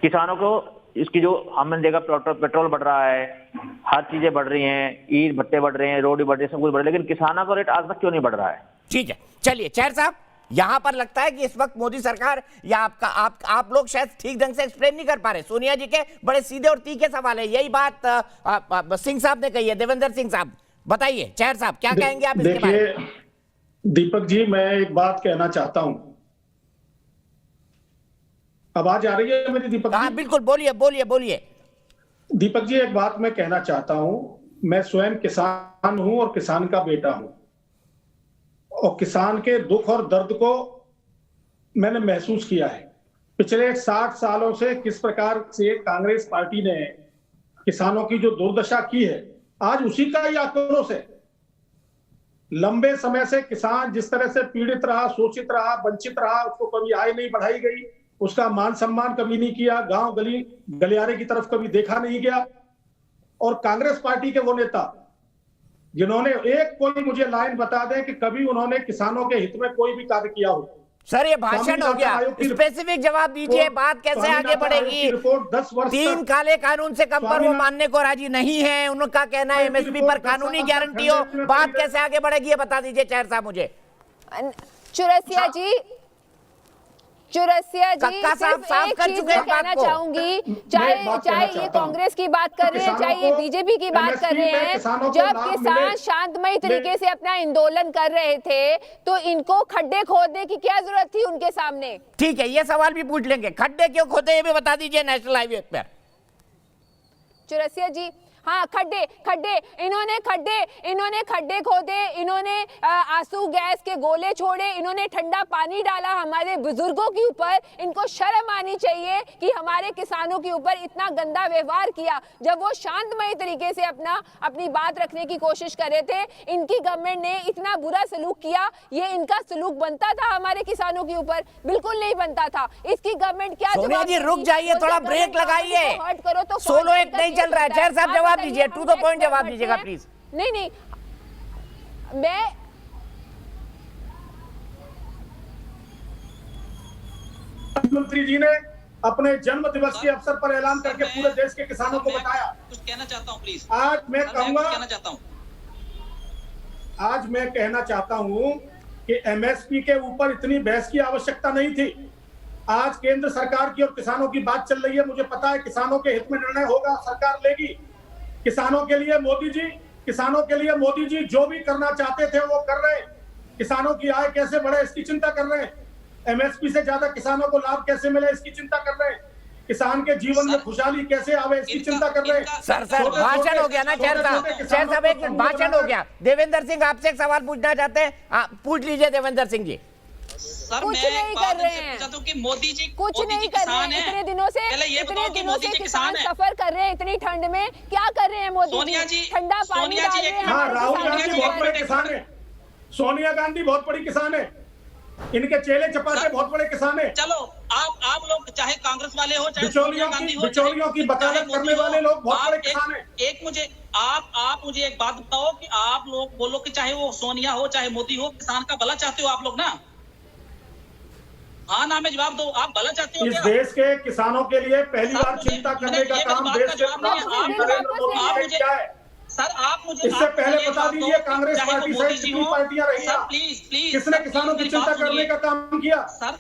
[SPEAKER 10] किसानों को इसकी जो हमने देखा, पेट्रोल बढ़ रहा है, हर चीजें बढ़ रही हैं, ईंट भट्टे बढ़ रहे हैं, रोड बढ़ रही है, सब कुछ बढ़ रहा है, लेकिन किसानों का रेट आज तक क्यों नहीं बढ़ रहा है?
[SPEAKER 1] ठीक है, चलिए चेहर साहब, यहां पर लगता है कि इस वक्त मोदी सरकार या आप लोग शायद ठीक ढंग से एक्सप्लेन नहीं कर पा रहे। सोनिया जी के बड़े सीधे और तीखे सवाल है, यही बात सिंह साहब ने कही है, देवेंद्र सिंह साहब। बताइए चेहर साहब, क्या कहेंगे आप इसके बारे में?
[SPEAKER 8] दीपक जी, मैं एक बात कहना चाहता हूं। आवाज आ रही है मेरी दीपक जी?
[SPEAKER 1] हाँ बिल्कुल, बोलिए।
[SPEAKER 8] दीपक जी, एक बात मैं कहना चाहता हूं। मैं स्वयं किसान हूं और किसान का बेटा हूं, और किसान के दुख और दर्द को मैंने महसूस किया है। पिछले 60 सालों से किस प्रकार से कांग्रेस पार्टी ने किसानों की जो दुर्दशा की है, आज उसी का ही आक्रोश है। लंबे समय से किसान जिस तरह से पीड़ित रहा, शोषित रहा, वंचित रहा, उसको कभी आय नहीं बढ़ाई गई, उसका मान सम्मान कभी नहीं किया, गांव गली गलियारे की तरफ कभी देखा नहीं गया। और कांग्रेस पार्टी के वो नेता जिन्होंने एक कोई मुझे लाइन बता दें कि कभी उन्होंने किसानों के हित में कोई भी कार्य किया हो।
[SPEAKER 1] सर ये भाषण हो गया, स्पेसिफिक जवाब दीजिए, बात कैसे आगे बढ़ेगी? 3 काले कानून से कम पर वो मानने को राजी नहीं है, उनका कहना है एमएसपी पर कानूनी गारंटी हो, बात कैसे आगे बढ़ेगी ये बता दीजिए चेयर साहब मुझे।
[SPEAKER 9] चौरसिया जी
[SPEAKER 1] कक्का साहब साफ कर चुके हैं बात
[SPEAKER 9] कहना
[SPEAKER 1] को।
[SPEAKER 9] चाहूंगी, चाहे ये कांग्रेस की बात कर रहे हैं, चाहे ये बीजेपी की बात कर रहे हैं, जब किसान शांतमयी तरीके से अपना आंदोलन कर रहे थे तो इनको खड्डे खोदने की क्या जरूरत थी उनके सामने?
[SPEAKER 1] ठीक है, ये सवाल भी पूछ लेंगे, खड्डे क्यों खोदे ये भी बता दीजिए नेशनल हाईवे पर।
[SPEAKER 9] चौरसिया जी, हाँ खड्डे इन्होंने खड्डे खोदे, इन्होंने आंसू गैस के गोले छोड़े, इन्होंने ठंडा पानी डाला हमारे बुजुर्गों के ऊपर। इनको शर्म आनी चाहिए कि हमारे किसानों के ऊपर इतना गंदा व्यवहार किया जब वो शांतमय तरीके से अपनी बात रखने की कोशिश कर रहे थे। इनकी गवर्नमेंट ने इतना बुरा सलूक किया, ये इनका सलूक बनता था हमारे किसानों के ऊपर? बिल्कुल नहीं बनता था। इसकी गवर्नमेंट क्या
[SPEAKER 1] सोनिया जी रुक जाइए, थोड़ा ब्रेक लगाइए, सोलो एक नहीं चल रहा है। चेयर साहब जवाब दीजिए, टू द पॉइंट जवाब दीजिएगा प्लीज।
[SPEAKER 9] नहीं मैं
[SPEAKER 8] मुख्यमंत्री जी ने अपने जन्म दिवस के अवसर पर ऐलान करके पूरे देश के किसानों को बताया।
[SPEAKER 7] कुछ कहना चाहता हूं प्लीज।
[SPEAKER 8] आज मैं कहूंगा,
[SPEAKER 7] कहना चाहता हूं
[SPEAKER 8] आज मैं कहना चाहता हूं कि एमएसपी के ऊपर इतनी बहस की आवश्यकता नहीं थी। आज केंद्र सरकार की और किसानों की बात चल रही है। मुझे पता है किसानों के हित में निर्णय होगा, सरकार लेगी। किसानों के लिए मोदी जी जो भी करना चाहते थे वो कर रहे हैं। किसानों की आय कैसे बढ़े इसकी चिंता कर रहे हैं। एमएसपी से ज्यादा किसानों को लाभ कैसे मिले इसकी चिंता कर रहे हैं। किसान के जीवन में खुशहाली कैसे आवे इसकी चिंता कर रहे हैं।
[SPEAKER 1] सर भाषण हो गया ना चेयर साहब, एक भाषण हो गया। देवेंद्र सिंह आपसे एक सवाल पूछना चाहते हैं, पूछ लीजिए देवेंद्र सिंह जी।
[SPEAKER 7] सर
[SPEAKER 9] कुछ नहीं कर रहे हैं,
[SPEAKER 7] कि मोदी जी
[SPEAKER 9] कुछ नहीं कर रहे हैं। इतने दिनों से किसान सफर कर रहे हैं इतनी ठंड में, क्या कर रहे हैं मोदी जी? ठंडा पानी डाल रहे हैं।
[SPEAKER 8] हाँ, राहुल गांधी बहुत बड़े किसान है, सोनिया गांधी बहुत बड़ी किसान है, इनके चेले चपाटे बहुत बड़े किसान है।
[SPEAKER 7] चलो आप लोग चाहे कांग्रेस वाले हो चाहे
[SPEAKER 8] बिचौलियों की वकालत करने वाले लोग बहुत बड़े किसान है।
[SPEAKER 7] एक मुझे आप मुझे एक बात बताओ कि आप लोग बोलो कि चाहे वो सोनिया हो चाहे मोदी हो, किसान का भला चाहते हो आप लोग ना? हाँ ना में जवाब दो, आप भला चाहते हो
[SPEAKER 8] इस
[SPEAKER 7] क्या?
[SPEAKER 8] देश के किसानों के लिए पहली बार चिंता करने का काम देश के प्रधानमंत्री नरेंद्र मोदी ने किया है।
[SPEAKER 7] सर आप मुझे
[SPEAKER 8] इससे पहले बता दीजिए कांग्रेस पार्टी सहित कितनी पार्टियां रही हैं,
[SPEAKER 7] प्लीज
[SPEAKER 8] किसने किसानों की चिंता करने का काम किया?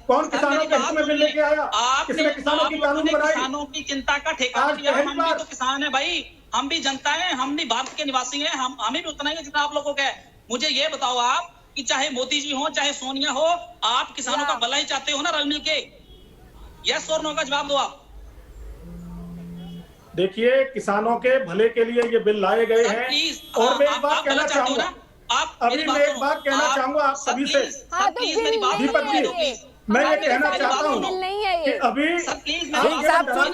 [SPEAKER 8] कौन किसानों के हित में बिल लेके आया? किसने किसानों की कानून बनाई?
[SPEAKER 7] किसानों की चिंता का ठेका लिया। हम भी तो किसान है भाई, हम भी जनता है, हम भी भारत के निवासी हैं, हमें भी उतना ही जितना आप लोगों का है। मुझे ये बताओ आप कि चाहे मोदी जी हो चाहे सोनिया हो, आप किसानों का भला ही चाहते हो ना रल मिल के? यस और नो का जवाब दो आप।
[SPEAKER 8] देखिए किसानों के भले के लिए ये बिल लाए गए हैं। और मैं एक बात कहना चाहूंगा, आप सभी से, दीपक जी मैं ये कहना चाहता हूँ कि अभी
[SPEAKER 1] सिंह साहब सुन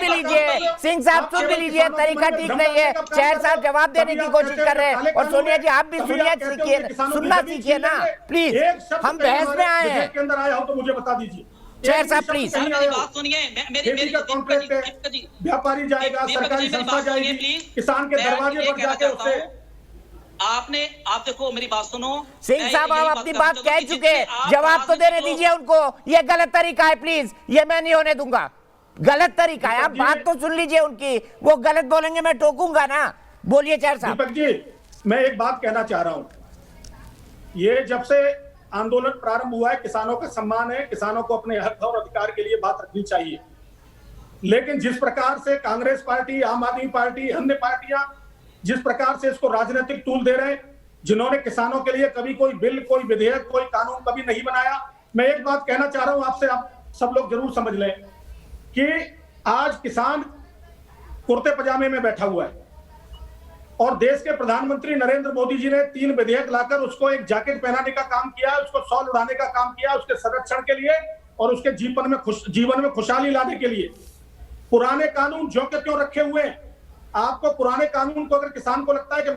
[SPEAKER 1] भी लीजिए, तरीका ठीक नहीं है। चेयर साहब जवाब देने की कोशिश कर रहे हैं और सोनिया जी आप भी सुनना सीखिए ना प्लीज। हम बहस में आए हैं।
[SPEAKER 8] के अंदर आया हो तो मुझे बता दीजिए।
[SPEAKER 1] चेयर साहब प्लीज
[SPEAKER 8] खेती का कॉन्ट्रैक्ट है, व्यापारी जाएगा, सरकारी संस्था जाएगी, किसान के दरवाजे पर जाके उससे
[SPEAKER 7] आप देखो मेरी बात सुनो।
[SPEAKER 1] सिंह साहब आप अपनी बात कह चुके हैं, जवाब तो देने दीजिए उनको। ये गलत तरीका है प्लीज, ये मैं नहीं होने दूंगा। गलत तरीका है, आप बात तो सुन लीजिए उनकी। वो गलत बोलेंगे मैं टोकूंगा ना। बोलिए चेयर साहब।
[SPEAKER 8] दीपक जी मैं एक बात कहना चाह रहा हूं, ये जब से आंदोलन प्रारंभ हुआ है किसानों का सम्मान है, किसानों को अपने हक और अधिकार के लिए बात रखनी चाहिए। लेकिन जिस प्रकार से कांग्रेस पार्टी, आम आदमी पार्टी, अन्य पार्टियां जिस प्रकार से इसको राजनीतिक टूल दे रहे हैं, जिन्होंने किसानों के लिए कभी कोई बिल, कोई विधेयक, कोई कानून कभी नहीं बनाया। मैं एक बात कहना चाह रहा हूं आपसे, आप सब लोग जरूर समझ लें कि आज किसान कुर्ते पजामे में बैठा हुआ है, और देश के प्रधानमंत्री नरेंद्र मोदी जी ने 3 विधेयक लाकर उसको एक जैकेट पहनाने का काम किया, उसको शॉल उड़ाने का काम किया, उसके संरक्षण के लिए और उसके जीवन में खुशहाली लाने के लिए। पुराने कानून ज्यों के त्यों रखे हुए हैं। आपको पुराने कानून को, अगर किसान को लगता है कि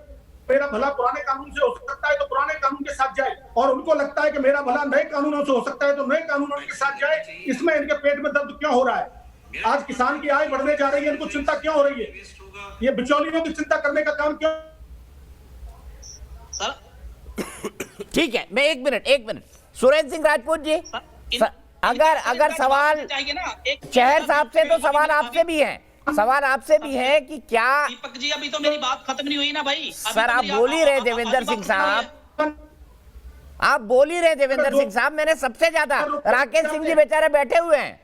[SPEAKER 8] मेरा भला पुराने कानून से हो सकता है तो पुराने कानून के साथ जाए, और उनको लगता है कि मेरा भला नए कानूनों से हो सकता है तो नए कानूनों के साथ जाए। इसमें इनके पेट में दर्द क्यों हो रहा है? आज किसान की आय बढ़ने जा रही है, इनको चिंता क्यों हो रही है? ये बिचौलियों की चिंता करने का काम क्यों?
[SPEAKER 1] ठीक है, मैं एक मिनट सुरेंद्र सिंह राजपूत जी, अगर सवाल चहर साहब से, तो सवाल आपसे भी है, सवाल आपसे भी है कि क्या
[SPEAKER 7] दीपक जी अभी तो मेरी बात खत्म नहीं हुई ना भाई।
[SPEAKER 1] सर आप बोल ही रहे देवेंद्र सिंह साहब, आप बोल ही रहे देवेंद्र सिंह साहब। मैंने सबसे ज्यादा, राकेश सिंह जी बेचारे बैठे हुए हैं,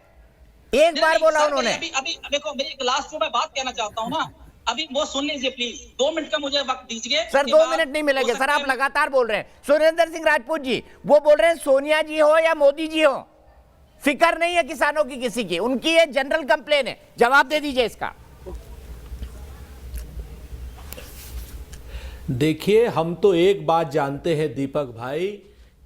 [SPEAKER 1] एक बार बोला उन्होंने।
[SPEAKER 7] अभी देखो, मेरी एक लास्ट जो मैं बात कहना चाहता हूँ ना, अभी वो सुन लीजिए प्लीज, 2 मिनट का मुझे वक्त दीजिए।
[SPEAKER 1] सर 2 मिनट नहीं मिलेंगे सर, आप लगातार बोल रहे हैं। सुरेंद्र सिंह राजपूत जी वो बोल रहे हैं सोनिया जी हो या मोदी जी हो, फिक्र नहीं है किसानों की किसी की, उनकी ये जनरल कंप्लेन है। जवाब दे दीजिए इसका।
[SPEAKER 11] देखिए, हम तो एक बात जानते हैं दीपक भाई,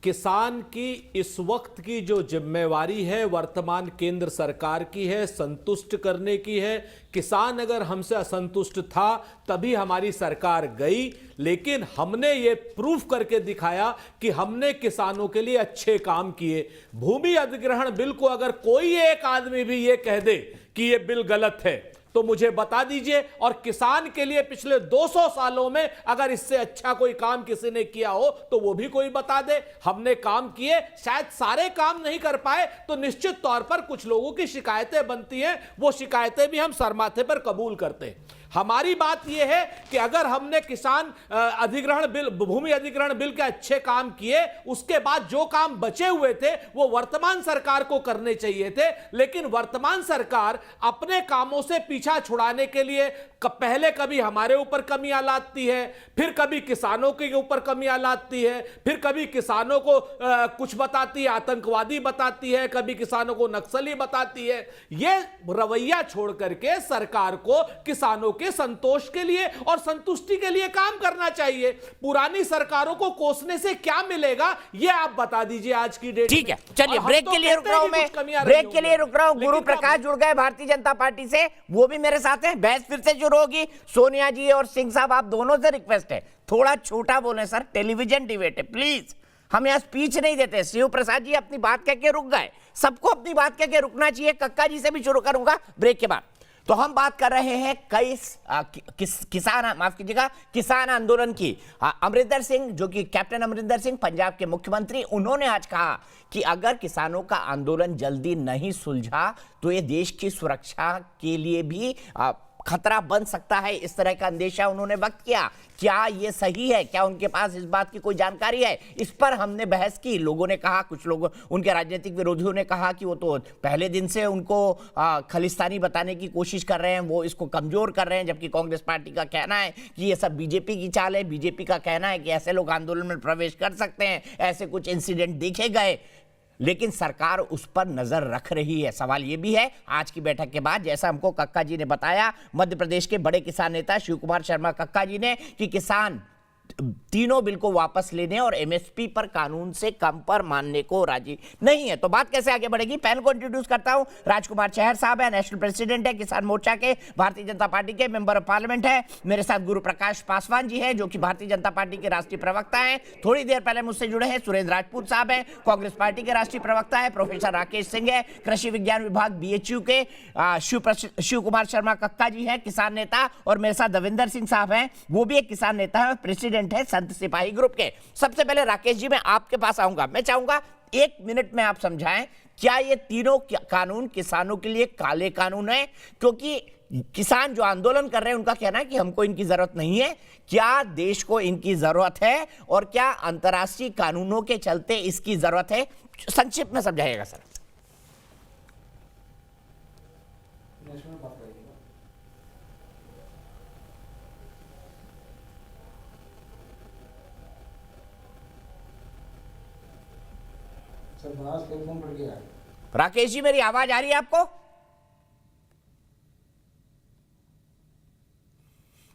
[SPEAKER 11] किसान की इस वक्त की जो जिम्मेवारी है वर्तमान केंद्र सरकार की है, संतुष्ट करने की है। किसान अगर हमसे असंतुष्ट था तभी हमारी सरकार गई, लेकिन हमने ये प्रूफ करके दिखाया कि हमने किसानों के लिए अच्छे काम किए। भूमि अधिग्रहण बिल को अगर कोई एक आदमी भी ये कह दे कि ये बिल गलत है तो मुझे बता दीजिए, और किसान के लिए पिछले 200 सालों में अगर इससे अच्छा कोई काम किसी ने किया हो तो वो भी कोई बता दे। हमने काम किए, शायद सारे काम नहीं कर पाए तो निश्चित तौर पर कुछ लोगों की शिकायतें बनती हैं, वो शिकायतें भी हम सरमाथे पर कबूल करते हैं। हमारी बात यह है कि अगर हमने किसान अधिग्रहण बिल, भूमि अधिग्रहण बिल के अच्छे काम किए, उसके बाद जो काम बचे हुए थे वो वर्तमान सरकार को करने चाहिए थे, लेकिन वर्तमान सरकार अपने कामों से पीछा छुड़ाने के लिए पहले कभी हमारे ऊपर कमियां लाती है, फिर कभी किसानों के ऊपर कमियां लाती है, फिर कभी किसानों को कुछ बताती है, आतंकवादी बताती है, कभी किसानों को नक्सली बताती है। यह रवैया छोड़ करके सरकार को किसानों के संतोष के लिए और संतुष्टि के लिए काम करना चाहिए। पुरानी सरकारों को कोसने से क्या मिलेगा ये आप बता दीजिए आज की डेट।
[SPEAKER 1] ठीक है, चलिए ब्रेक के लिए रुक रहा हूं मैं, ब्रेक के लिए रुक रहा हूं। गुरु प्रकाश जुड़ गए भारतीय जनता पार्टी से, वो भी मेरे साथ हैं। बहस फिर से शुरू होगी। सोनिया जी और सिंह साहब, आप दोनों से रिक्वेस्ट है थोड़ा छोटा बोलें सर, टेलीविजन डिबेट है प्लीज, हम यहाँ स्पीच नहीं देते। शिव प्रसाद जी अपनी बात कह के रुक गए, सबको अपनी बात कह के रुकना चाहिए। कक्का जी से भी शुरू करूंगा ब्रेक के बाद। तो हम बात कर रहे हैं किसान आंदोलन की। अमरिंदर सिंह, जो कि कैप्टन अमरिंदर सिंह पंजाब के मुख्यमंत्री, उन्होंने आज कहा कि अगर किसानों का आंदोलन जल्दी नहीं सुलझा तो ये देश की सुरक्षा के लिए भी खतरा बन सकता है। इस तरह का अंदेशा उन्होंने व्यक्त किया। क्या ये सही है? क्या उनके पास इस बात की कोई जानकारी है? इस पर हमने बहस की। लोगों ने कहा, कुछ लोग, उनके राजनीतिक विरोधियों ने कहा कि वो तो पहले दिन से उनको खालिस्तानी बताने की कोशिश कर रहे हैं, वो इसको कमजोर कर रहे हैं, जबकि कांग्रेस पार्टी का कहना है कि ये सब बीजेपी की चाल है। बीजेपी का कहना है कि ऐसे लोग आंदोलन में प्रवेश कर सकते हैं, ऐसे कुछ इंसिडेंट देखे गए, लेकिन सरकार उस पर नजर रख रही है। सवाल यह भी है आज की बैठक के बाद, जैसा हमको कक्का जी ने बताया, मध्य प्रदेश के बड़े किसान नेता शिव कुमार शर्मा कक्का जी ने, कि किसान तीनों बिल को वापस लेने और एमएसपी पर कानून से कम पर मानने को राजी नहीं है। तो बात कैसे आगे बढ़ेगी? पैनल को इंट्रोड्यूस करता हूं। राजकुमार चहर साहब है, नेशनल प्रेसिडेंट है किसान मोर्चा के, भारतीय जनता पार्टी के मेंबर ऑफ पार्लियामेंट है। मेरे साथ गुरु प्रकाश पासवान जी है, जो कि भारतीय जनता पार्टी के राष्ट्रीय प्रवक्ता हैं। थोड़ी देर पहले मुझसे जुड़े हैं सुरेंद्र राजपूत साहब हैं, कांग्रेस पार्टी के राष्ट्रीय प्रवक्ता है। प्रोफेसर राकेश सिंह है, कृषि विज्ञान विभाग बीएचयू के। शिव कुमार शर्मा कक्का जी है, किसान नेता। और मेरे साथ देवेंद्र सिंह साहब हैं, वो भी एक किसान नेता है, प्रेसिडेंट है संत सिपाही ग्रुप के। सबसे पहले राकेश जी, मैं आपके पास आऊंगा। मैं चाहूंगा 1 मिनट में आप समझाएं, क्या ये तीनों कानून किसानों के लिए काले कानून है? क्योंकि किसान जो आंदोलन कर रहे हैं उनका कहना है कि हमको इनकी जरूरत नहीं है। क्या देश को इनकी जरूरत है और क्या अंतर्राष्ट्रीय कानूनों के चलते इसकी जरूरत है? संक्षिप्त में समझाइएगा सर। राकेश जी, मेरी आवाज आ रही है आपको?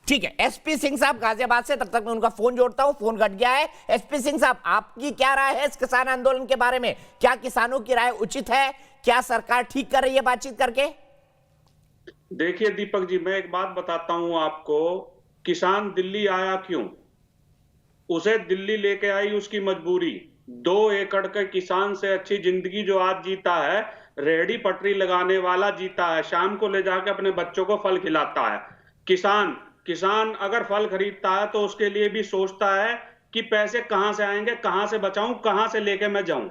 [SPEAKER 1] ठीक है, एसपी सिंह साहब गाजियाबाद से, तब तक मैं उनका फोन जोड़ता हूं, फोन कट गया है। एसपी सिंह साहब, आपकी क्या राय है इस किसान आंदोलन के बारे में? क्या किसानों की राय उचित है? क्या सरकार ठीक कर रही है बातचीत करके?
[SPEAKER 12] देखिए दीपक जी, मैं एक बात बताता हूं आपको, किसान दिल्ली आया क्यों? उसे दिल्ली लेके आई उसकी मजबूरी। 2 एकड़ के किसान से अच्छी जिंदगी जो आज जीता है, रेहड़ी पटरी लगाने वाला जीता है, शाम को ले जाके अपने बच्चों को फल खिलाता है। किसान अगर फल खरीदता है तो उसके लिए भी सोचता है कि पैसे कहां से आएंगे, कहां से बचाऊं, कहां से लेके मैं जाऊं।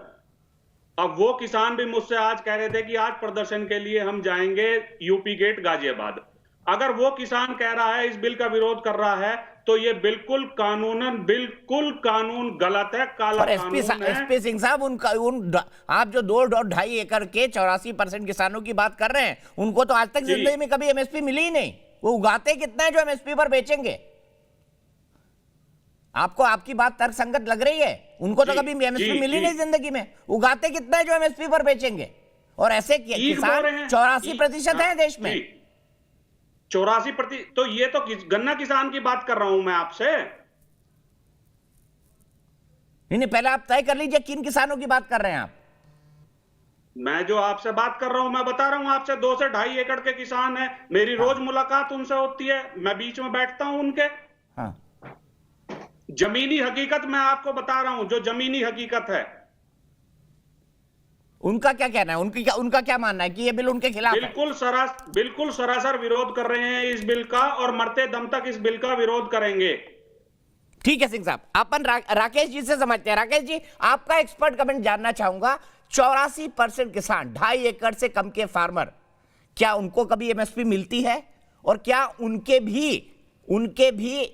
[SPEAKER 12] अब वो किसान भी मुझसे आज कह रहे थे कि आज प्रदर्शन के लिए हम जाएंगे यूपी गेट गाजियाबाद। अगर वो किसान कह रहा है, इस बिल का विरोध कर रहा है, तो ये बिल्कुल कानून गलत है, काला कानून है।
[SPEAKER 1] एसपी सिंह साहब, आप जो 2.5 एकड़ के 84% किसानों की बात कर रहे हैं, उनको तो आज तक जिंदगी में कभी एमएसपी मिली ही नहीं। वो उगाते कितना है जो एमएसपी पर बेचेंगे? आपको आपकी बात तर्कसंगत लग रही है? उनको तो कभी एमएसपी मिली नहीं जिंदगी में। उगाते कितना है जो एमएसपी पर बेचेंगे? और ऐसे किसान 84% है देश में।
[SPEAKER 12] 84%। तो ये तो गन्ना किसान की बात कर रहा हूं मैं आपसे।
[SPEAKER 1] नहीं, पहले आप तय कर लीजिए किन किसानों की बात कर रहे हैं आप।
[SPEAKER 12] मैं जो आपसे बात कर रहा हूं, मैं बता रहा हूं आपसे, 2 से 2.5 एकड़ के किसान हैं। मेरी रोज मुलाकात उनसे होती है, मैं बीच में बैठता हूं उनके।
[SPEAKER 1] हाँ।
[SPEAKER 12] जमीनी हकीकत मैं आपको बता रहा हूं, जो जमीनी हकीकत है।
[SPEAKER 1] उनका क्या कहना है? उनका क्या मानना है कि ये बिल उनके खिलाफ है?
[SPEAKER 12] बिल्कुल सरासर विरोध कर रहे हैं इस बिल का, और मरते दम तक इस बिल का विरोध करेंगे।
[SPEAKER 1] ठीक है सिंह साहब, अपन राकेश जी से समझते हैं। राकेश जी, आपका एक्सपर्ट कमेंट जानना चाहूंगा। 84% किसान, 2.5 एकड़ से कम के फार्मर, क्या उनको कभी एमएसपी मिलती है? और क्या उनके भी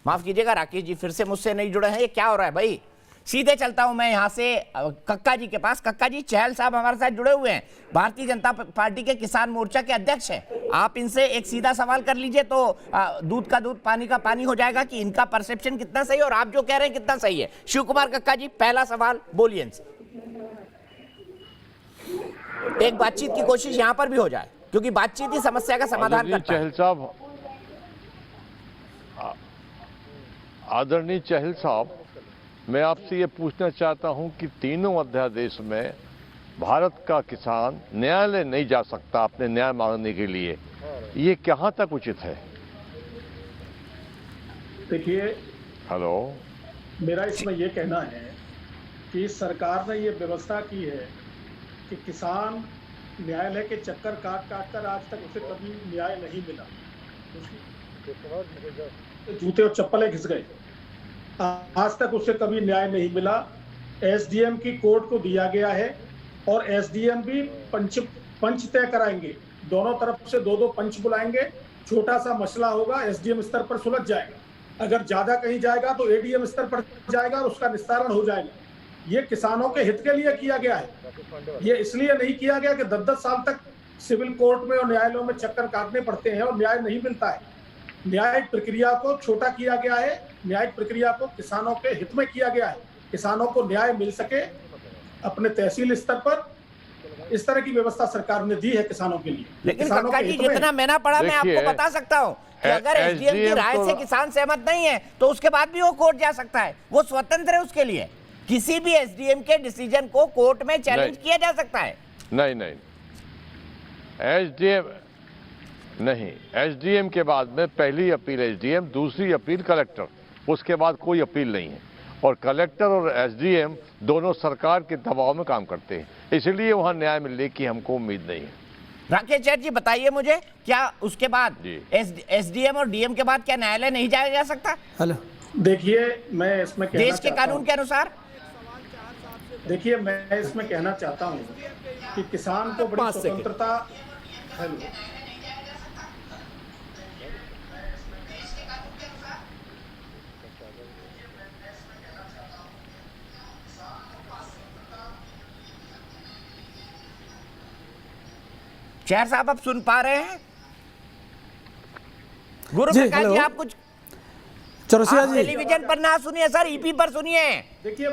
[SPEAKER 1] माफ कीजिएगा राकेश जी फिर से मुझसे नहीं जुड़े हैं, ये क्या हो रहा है भाई? सीधे चलता हूं मैं यहां से कक्का जी के पास। कक्का जी, चहल साहब हमारे साथ जुड़े हुए हैं, भारतीय जनता पार्टी के किसान मोर्चा के अध्यक्ष हैं। आप इनसे एक सीधा सवाल कर लीजिए तो दूध का दूध पानी का पानी हो जाएगा कि इनका परसेप्शन कितना सही है और आप जो कह रहे हैं कितना सही है। शिव कुमार कक्का जी, पहला सवाल बोलिए इनसे। एक बातचीत की कोशिश यहां पर भी हो जाए, क्योंकि बातचीत ही समस्या का समाधान करता है।
[SPEAKER 5] चहल साहब, आदरणीय चहल साहब, मैं आपसे ये पूछना चाहता हूं कि तीनों अध्यादेश में भारत का किसान न्यायालय नहीं जा सकता अपने न्याय मांगने के लिए, ये कहां तक उचित है?
[SPEAKER 8] देखिए,
[SPEAKER 5] हेलो,
[SPEAKER 8] मेरा इसमें यह कहना है कि सरकार ने ये व्यवस्था की है कि किसान न्यायालय के चक्कर काट कर आज तक उसे कभी न्याय नहीं मिला। जूते और चप्पलें घिस गए, आज तक उससे कभी न्याय नहीं मिला। एसडीएम की कोर्ट को दिया गया है और एसडीएम भी पंच तय कराएंगे, दोनों तरफ से 2-2 पंच बुलाएंगे। छोटा सा मसला होगा, एसडीएम स्तर पर सुलझ जाएगा। अगर ज्यादा कहीं जाएगा तो एडीएम स्तर पर जाएगा और उसका निस्तारण हो जाएगा। ये किसानों के हित के लिए किया गया है, ये इसलिए नहीं किया गया कि 10-10 साल तक सिविल कोर्ट में और न्यायालयों में चक्कर काटने पड़ते हैं और न्याय नहीं मिलता है। न्यायिक प्रक्रिया को छोटा किया गया है, न्यायिक प्रक्रिया को किसानों के हित में किया गया है, किसानों को न्याय मिल सके अपने तहसील स्तर पर। इस तरह की व्यवस्था सरकार ने दी है किसानों के लिए।
[SPEAKER 1] लेकिन कक्का जी, जितना मैंने पढ़ा मैं आपको बता सकता हूं कि अगर एसडीएम की राय से किसान सहमत नहीं है तो उसके बाद भी वो कोर्ट जा सकता है, वो स्वतंत्र है उसके लिए। किसी भी एसडीएम के डिसीजन को कोर्ट में चैलेंज किया जा सकता है।
[SPEAKER 5] नहीं, एसडीएम के बाद में पहली अपील एसडीएम, दूसरी अपील कलेक्टर, उसके बाद कोई अपील नहीं है। और कलेक्टर और एसडीएम दोनों सरकार के दबाव में काम करते हैं, इसलिए वहां न्याय मिलने की हमको उम्मीद नहीं है।
[SPEAKER 1] राकेश जी बताइए मुझे, क्या उसके बाद एसडीएम और डीएम के बाद क्या न्यायालय नहीं जाया जा सकता?
[SPEAKER 6] हेलो,
[SPEAKER 8] देखिए, मैं इसमें
[SPEAKER 1] देश के कानून के अनुसार,
[SPEAKER 8] देखिए मैं इसमें कहना चाहता हूं कि किसान को बड़ी स्वतंत्रता। हेलो,
[SPEAKER 1] शहर साहब आप सुन पा रहे हैं? गुरु प्रकाश जी, आप कुछ
[SPEAKER 6] चौरसिया जी
[SPEAKER 1] टेलीविजन पर ना सुनिए सर, ईपी पर सुनिए।
[SPEAKER 8] देखिए,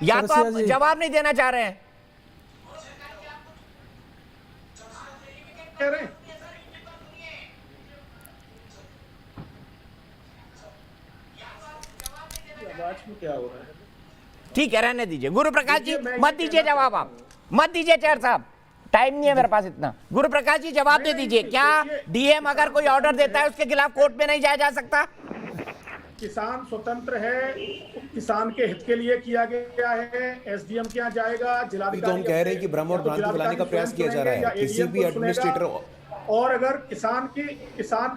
[SPEAKER 1] या तो आप जवाब नहीं देना चाह रहे हैं।
[SPEAKER 8] कह रहे हैं। आवाज में क्या हो रहा है?
[SPEAKER 1] ठीक है, रहने दीजिए गुरु प्रकाश जी, मत दीजिए जवाब, आप मत दीजिए चेयर साहब, टाइम नहीं है मेरे पास इतना। गुरु प्रकाश जी जवाब दे दीजिए, क्या डीएम अगर कोई ऑर्डर देता है उसके खिलाफ कोर्ट में नहीं जाया जा सकता?
[SPEAKER 8] किसान स्वतंत्र है, किसान के हित के लिए किया गया है। एसडीएम के यहाँ जाएगा, जिलाधिकारी।
[SPEAKER 13] तो हम कह रहे हैं कि भ्रम और भ्रांति फैलाने का प्रयास किया जा रहा है किसी भी एडमिनिस्ट्रेटर।
[SPEAKER 8] और अगर किसान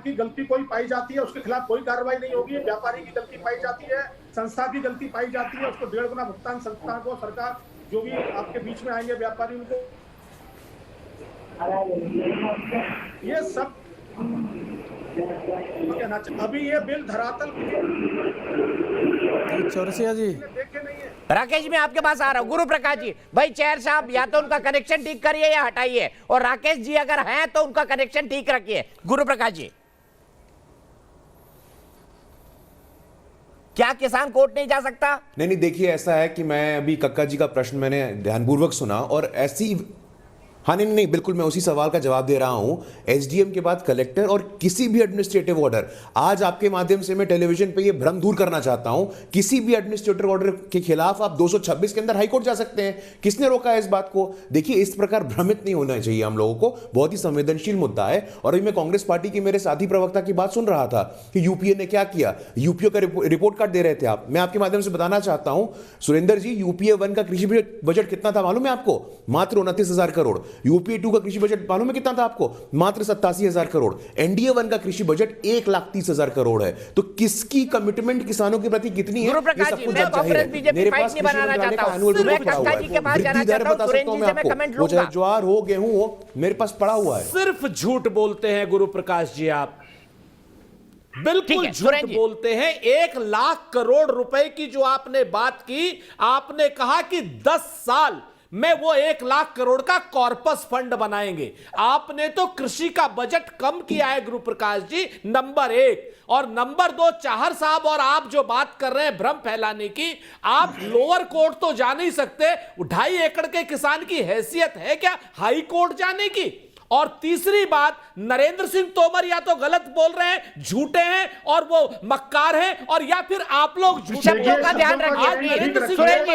[SPEAKER 8] की गलती कोई पाई जाती है उसके खिलाफ कोई कार्रवाई नहीं होगी। व्यापारी की गलती पाई जाती है, संस्था की गलती पाई जाती है, उसको 1.5 गुना भुगतान संस्था को, सरकार जो भी आपके बीच में आएंगे व्यापारी उनको, ये सब कहना चाहिए। अभी ये बिल धरातल
[SPEAKER 6] चौरसिया जी,
[SPEAKER 8] देखे नहीं है।
[SPEAKER 1] राकेश मैं आपके पास आ रहा हूँ। गुरु प्रकाश जी, भाई चेयर साहब या तो उनका कनेक्शन ठीक करिए या हटाइए, और राकेश जी अगर हैं तो उनका कनेक्शन ठीक रखिए। गुरु प्रकाश जी, क्या किसान कोर्ट नहीं जा सकता?
[SPEAKER 13] नहीं, देखिए ऐसा है कि मैं अभी कक्का जी का प्रश्न मैंने ध्यानपूर्वक सुना और ऐसी, हाँ नहीं, बिल्कुल मैं उसी सवाल का जवाब दे रहा हूं। एसडीएम के बाद कलेक्टर और किसी भी एडमिनिस्ट्रेटिव ऑर्डर, आज आपके माध्यम से मैं टेलीविजन पे ये भ्रम दूर करना चाहता हूं, किसी भी एडमिनिस्ट्रेटिव ऑर्डर के खिलाफ आप 226 के अंदर हाईकोर्ट जा सकते हैं। किसने रोका है इस बात को? देखिए इस प्रकार भ्रमित नहीं होना चाहिए हम लोगों को, बहुत ही संवेदनशील मुद्दा है। और अभी मैं कांग्रेस पार्टी के मेरे साथी प्रवक्ता की बात सुन रहा था कि यूपीए ने क्या किया, यूपीए का रिपोर्ट कार्ड दे रहे थे आप। मैं आपके माध्यम से बताना चाहता हूं सुरेंद्र जी, यूपीए 1 का कृषि बजट कितना था मालूम है आपको? मात्र 29,000 करोड़। यूपीए 2 का कृषि बजट मालूम है कितना था आपको? मात्र 87,000 करोड़। एनडीए 1 का कृषि बजट 1,30,000 करोड़ है। तो किसकी कमिटमेंट किसानों के प्रति कितनी है, ये सब कुछ जग जाहिर है। मेरे पास कृषि मंत्रालय का एनुअल रिपोर्ट पड़ा हुआ है, वृद्धि दर बता सकता हूं मैं आपको, वो चाहे ज्वार हो गेहूं हो, मेरे पास पड़ा हुआ है।
[SPEAKER 11] सिर्फ झूठ बोलते हैं गुरु प्रकाश जी, आप बिल्कुल झूठ बोलते हैं। 1,00,000 करोड़ रुपए की जो आपने बात की, आपने कहा कि 10 साल में वो 1,00,000 करोड़ का कॉर्पस फंड बनाएंगे। आपने तो कृषि का बजट कम किया है गुरु प्रकाश जी, नंबर 1। और नंबर 2, चाहर साहब और आप जो बात कर रहे हैं भ्रम फैलाने की, आप लोअर कोर्ट तो जा नहीं सकते। 2.5 एकड़ के किसान की हैसियत है क्या हाई कोर्ट जाने की? और तीसरी बात, नरेंद्र सिंह तोमर या तो गलत बोल रहे हैं, झूठे हैं और वो मक्कार हैं, और या फिर आप लोग
[SPEAKER 1] शब्दों का ध्यान रखिए। सुरेश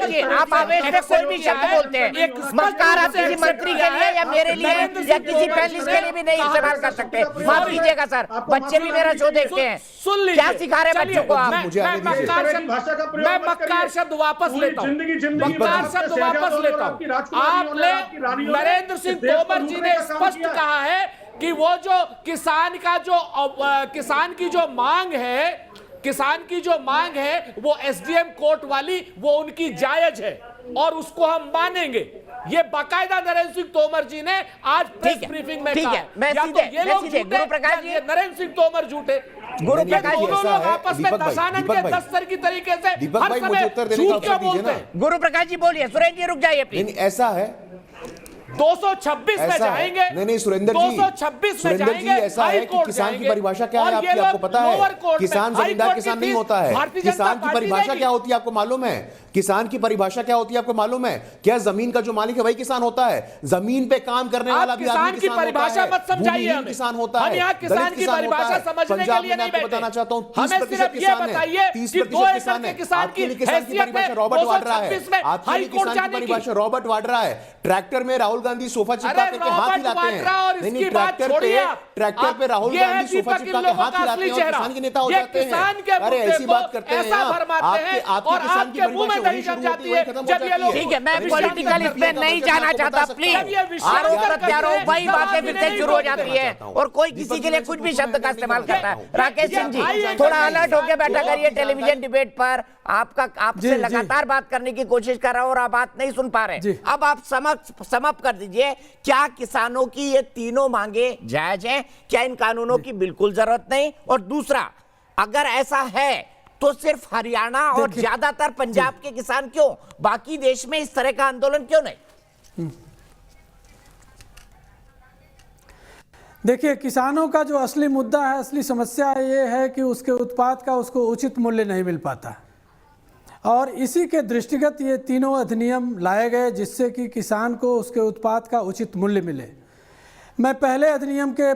[SPEAKER 1] जी, आप आवेश में कोई भी शब्द बोलते हैं, मक्कार आप किसी मंत्री के लिए या मेरे लिए या किसी पैनलिस्ट के लिए भी नहीं इस्तेमाल कर सकते। माफ कीजिएगा सर, बच्चे भी मेरा शो देखते हैं।
[SPEAKER 11] सुन लीजिए,
[SPEAKER 1] क्या सिखा रहे हैं बच्चों को आप?
[SPEAKER 11] मैं मक्कार शब्द वापस लेता हूं, मक्कार शब्द वापस लेता हूं। आपने नरेंद्र सिंह तोमर जी ने स्पष्ट कहा है कि वो जो किसान की जो मांग है वो एसडीएम कोर्ट वाली, वो उनकी जायज है और उसको हम मानेंगे। ये बाकायदा नरेंद्र सिंह तोमर जी ने आज प्रेस ब्रीफिंग में कहा। या तो ये लोग झूठे, नरेंद्र सिंह तोमर झूठे, गुरु प्रकाश दोनों लोग आपस में दशानन के दस्तर की तरीके से हर समय झूठ क्यों बोलते हैं?
[SPEAKER 1] गुरु प्रकाश जी बोलिए। सुरेश जी रुक जाइए प्लीज।
[SPEAKER 13] ऐसा है
[SPEAKER 11] 226 में जाएंगे।
[SPEAKER 13] नहीं सुरेंद्र जी,
[SPEAKER 11] 226 में जाएंगे।
[SPEAKER 13] ऐसा है कि किसान की परिभाषा क्या है आपको पता है? किसान जमींदार किसान नहीं होता है। किसान की परिभाषा क्या होती है आपको मालूम है? किसान की परिभाषा क्या होती है आपको मालूम है? क्या जमीन का जो मालिक है वही किसान होता है? जमीन पे काम करने वाला भी
[SPEAKER 11] किसान की परिभाषा मत समझाइए हमें।
[SPEAKER 13] किसान होता है।
[SPEAKER 11] हम यहाँ किसान की परिभाषा समझने के लिए नहीं बैठे।
[SPEAKER 13] बताना चाहता हूँ,
[SPEAKER 11] हमें सिर्फ ये बताइए कि 2 एकड़ के किसान की हैसियत है।
[SPEAKER 13] रॉबर्ट वाड्रा है,
[SPEAKER 11] 226 में हाई कोर्ट जाने की
[SPEAKER 13] परिभाषा रॉबर्ट वाड्रा है। ट्रैक्टर में राहुल गांधी सोफा चिपका करके हाथ हिलाते हैं। नहीं, ट्रैक्टर पे राहुल गांधी सोफा चिपका के हाथ हिलाते हैं और किसान के नेता हो जाते हैं। अरे ऐसी बात करते हैं आपके किसान की परिभाषा वही शुरू होती है, खत्म हो जाती है।
[SPEAKER 1] ठीक है, मैं पॉलिटिकल इसमें नहीं जाना चाहता प्लीज। आरोप प्रत्यारोप वही बातें फिर से शुरू हो जाती है और कोई किसी के लिए कुछ भी शब्द का इस्तेमाल करता है। राकेश सिंह जी थोड़ा अलर्ट होकर बैठा करिए। टेलीविजन डिबेट पर आपसे लगातार बात करने की कोशिश कर रहा हूं और आप बात नहीं सुन पा रहे। अब आप समअप कर दीजिए, क्या किसानों की ये तीनों मांगे जायज हैं? क्या इन कानूनों की बिल्कुल जरूरत नहीं? और दूसरा, अगर ऐसा है तो सिर्फ हरियाणा और ज्यादातर पंजाब के किसान क्यों, बाकी देश में इस तरह का आंदोलन क्यों नहीं?
[SPEAKER 6] देखिए, किसानों का जो असली मुद्दा है, असली समस्या ये है कि उसके उत्पाद का उसको उचित मूल्य नहीं मिल पाता। और इसी के दृष्टिगत ये तीनों अधिनियम लाए गए जिससे कि किसान को उसके उत्पाद का उचित मूल्य मिले। मैं पहले अधिनियम के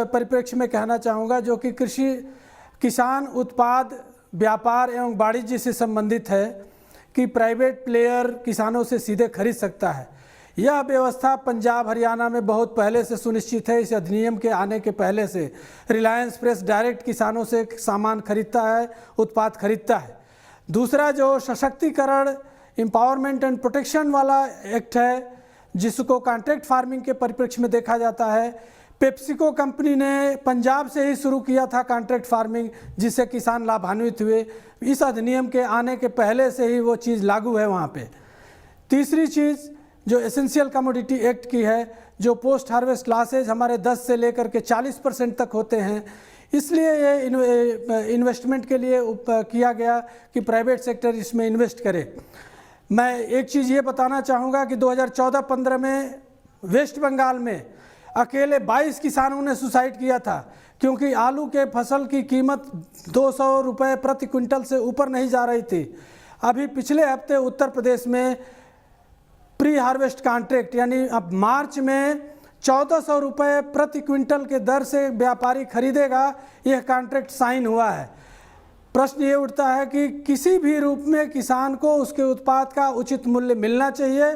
[SPEAKER 6] परिप्रेक्ष्य में कहना चाहूँगा जो कि कृषि किसान उत्पाद व्यापार एवं वाणिज्य से संबंधित है कि प्राइवेट प्लेयर किसानों से सीधे खरीद सकता है। यह व्यवस्था पंजाब हरियाणा में बहुत पहले से सुनिश्चित है। इस अधिनियम के आने के पहले से रिलायंस फ्रेश डायरेक्ट किसानों से सामान खरीदता है, उत्पाद खरीदता है। दूसरा जो सशक्तिकरण एम्पावरमेंट एंड प्रोटेक्शन वाला एक्ट है जिसको कॉन्ट्रैक्ट फार्मिंग के परिप्रेक्ष्य में देखा जाता है, पेप्सिको कंपनी ने पंजाब से ही शुरू किया था कॉन्ट्रैक्ट फार्मिंग, जिससे किसान लाभान्वित हुए। इस अधिनियम के आने के पहले से ही वो चीज़ लागू है वहाँ पे। तीसरी चीज़ जो एसेंशियल कमोडिटी एक्ट की है, जो पोस्ट हार्वेस्ट लॉसेज हमारे 10 से लेकर के 40% तक होते हैं, इसलिए ये इन्वेस्टमेंट के लिए किया गया कि प्राइवेट सेक्टर इसमें इन्वेस्ट करे। मैं एक चीज़ ये बताना चाहूँगा कि 2014-15 में वेस्ट बंगाल में अकेले 22 किसानों ने सुसाइड किया था क्योंकि आलू के फसल की कीमत 200 रुपये प्रति क्विंटल से ऊपर नहीं जा रही थी। अभी पिछले हफ्ते उत्तर प्रदेश में प्री हार्वेस्ट कॉन्ट्रैक्ट यानी अब मार्च में 1400 रुपये प्रति क्विंटल के दर से व्यापारी खरीदेगा, यह कॉन्ट्रैक्ट साइन हुआ है। प्रश्न ये उठता है कि किसी भी रूप में किसान को उसके उत्पाद का उचित मूल्य मिलना चाहिए।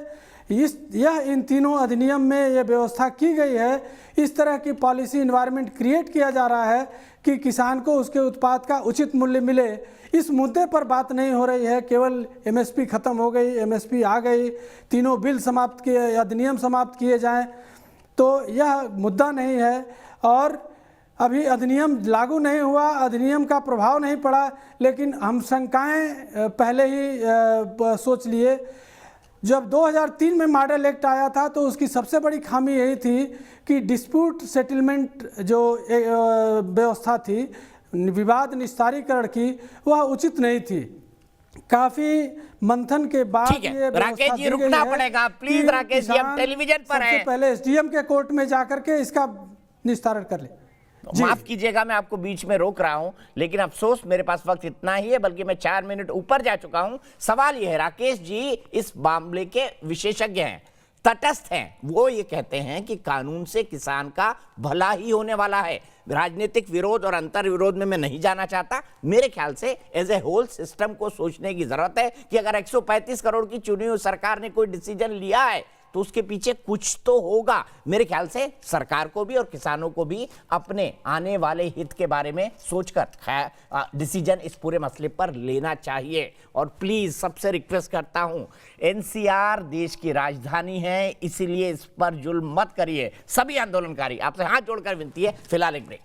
[SPEAKER 6] यह इन तीनों अधिनियम में यह व्यवस्था की गई है। इस तरह की पॉलिसी इन्वायरमेंट क्रिएट किया जा रहा है कि किसान को उसके उत्पाद का उचित मूल्य मिले। इस मुद्दे पर बात नहीं हो रही है, केवल एमएसपी ख़त्म हो गई, एमएसपी आ गई, तीनों बिल समाप्त किए, अधिनियम समाप्त किए जाएं, तो यह मुद्दा नहीं है। और अभी अधिनियम लागू नहीं हुआ, अधिनियम का प्रभाव नहीं पड़ा, लेकिन हम शंकाएं पहले ही सोच लिए। जब 2003 में मॉडल एक्ट आया था तो उसकी सबसे बड़ी खामी यही थी कि डिस्प्यूट सेटलमेंट जो व्यवस्था थी, विवाद निस्तारीकरण की, वह उचित नहीं थी। काफी मंथन के बाद ये
[SPEAKER 1] राकेश जी रुकना पड़ेगा प्लीज। राकेश जी हम टेलीविजन पर हैं।
[SPEAKER 6] पहले एसडीएम के कोर्ट में जाकर के इसका निस्तारण कर ले।
[SPEAKER 1] माफ कीजिएगा मैं आपको बीच में रोक रहा हूं, लेकिन अफसोस मेरे पास वक्त इतना ही है, बल्कि मैं 4 मिनट ऊपर जा चुका हूं। सवाल यह है, राकेश जी इस मामले के विशेषज्ञ हैं, तटस्थ हैं, वो ये कहते हैं कि कानून से किसान का भला ही होने वाला है। राजनीतिक विरोध और अंतर विरोध में मैं नहीं जाना चाहता। मेरे ख्याल से एज ए होल सिस्टम को सोचने की जरूरत है कि अगर 135 करोड़ की चुनी हुई सरकार ने कोई डिसीजन लिया है तो उसके पीछे कुछ तो होगा। मेरे ख्याल से सरकार को भी और किसानों को भी अपने आने वाले हित के बारे में सोचकर डिसीजन इस पूरे मसले पर लेना चाहिए। और प्लीज सबसे रिक्वेस्ट करता हूं, एनसीआर देश की राजधानी है, इसीलिए इस पर जुल्म मत करिए। सभी आंदोलनकारी आपसे हाथ जोड़कर विनती है। फिलहाल एक ब्रेक।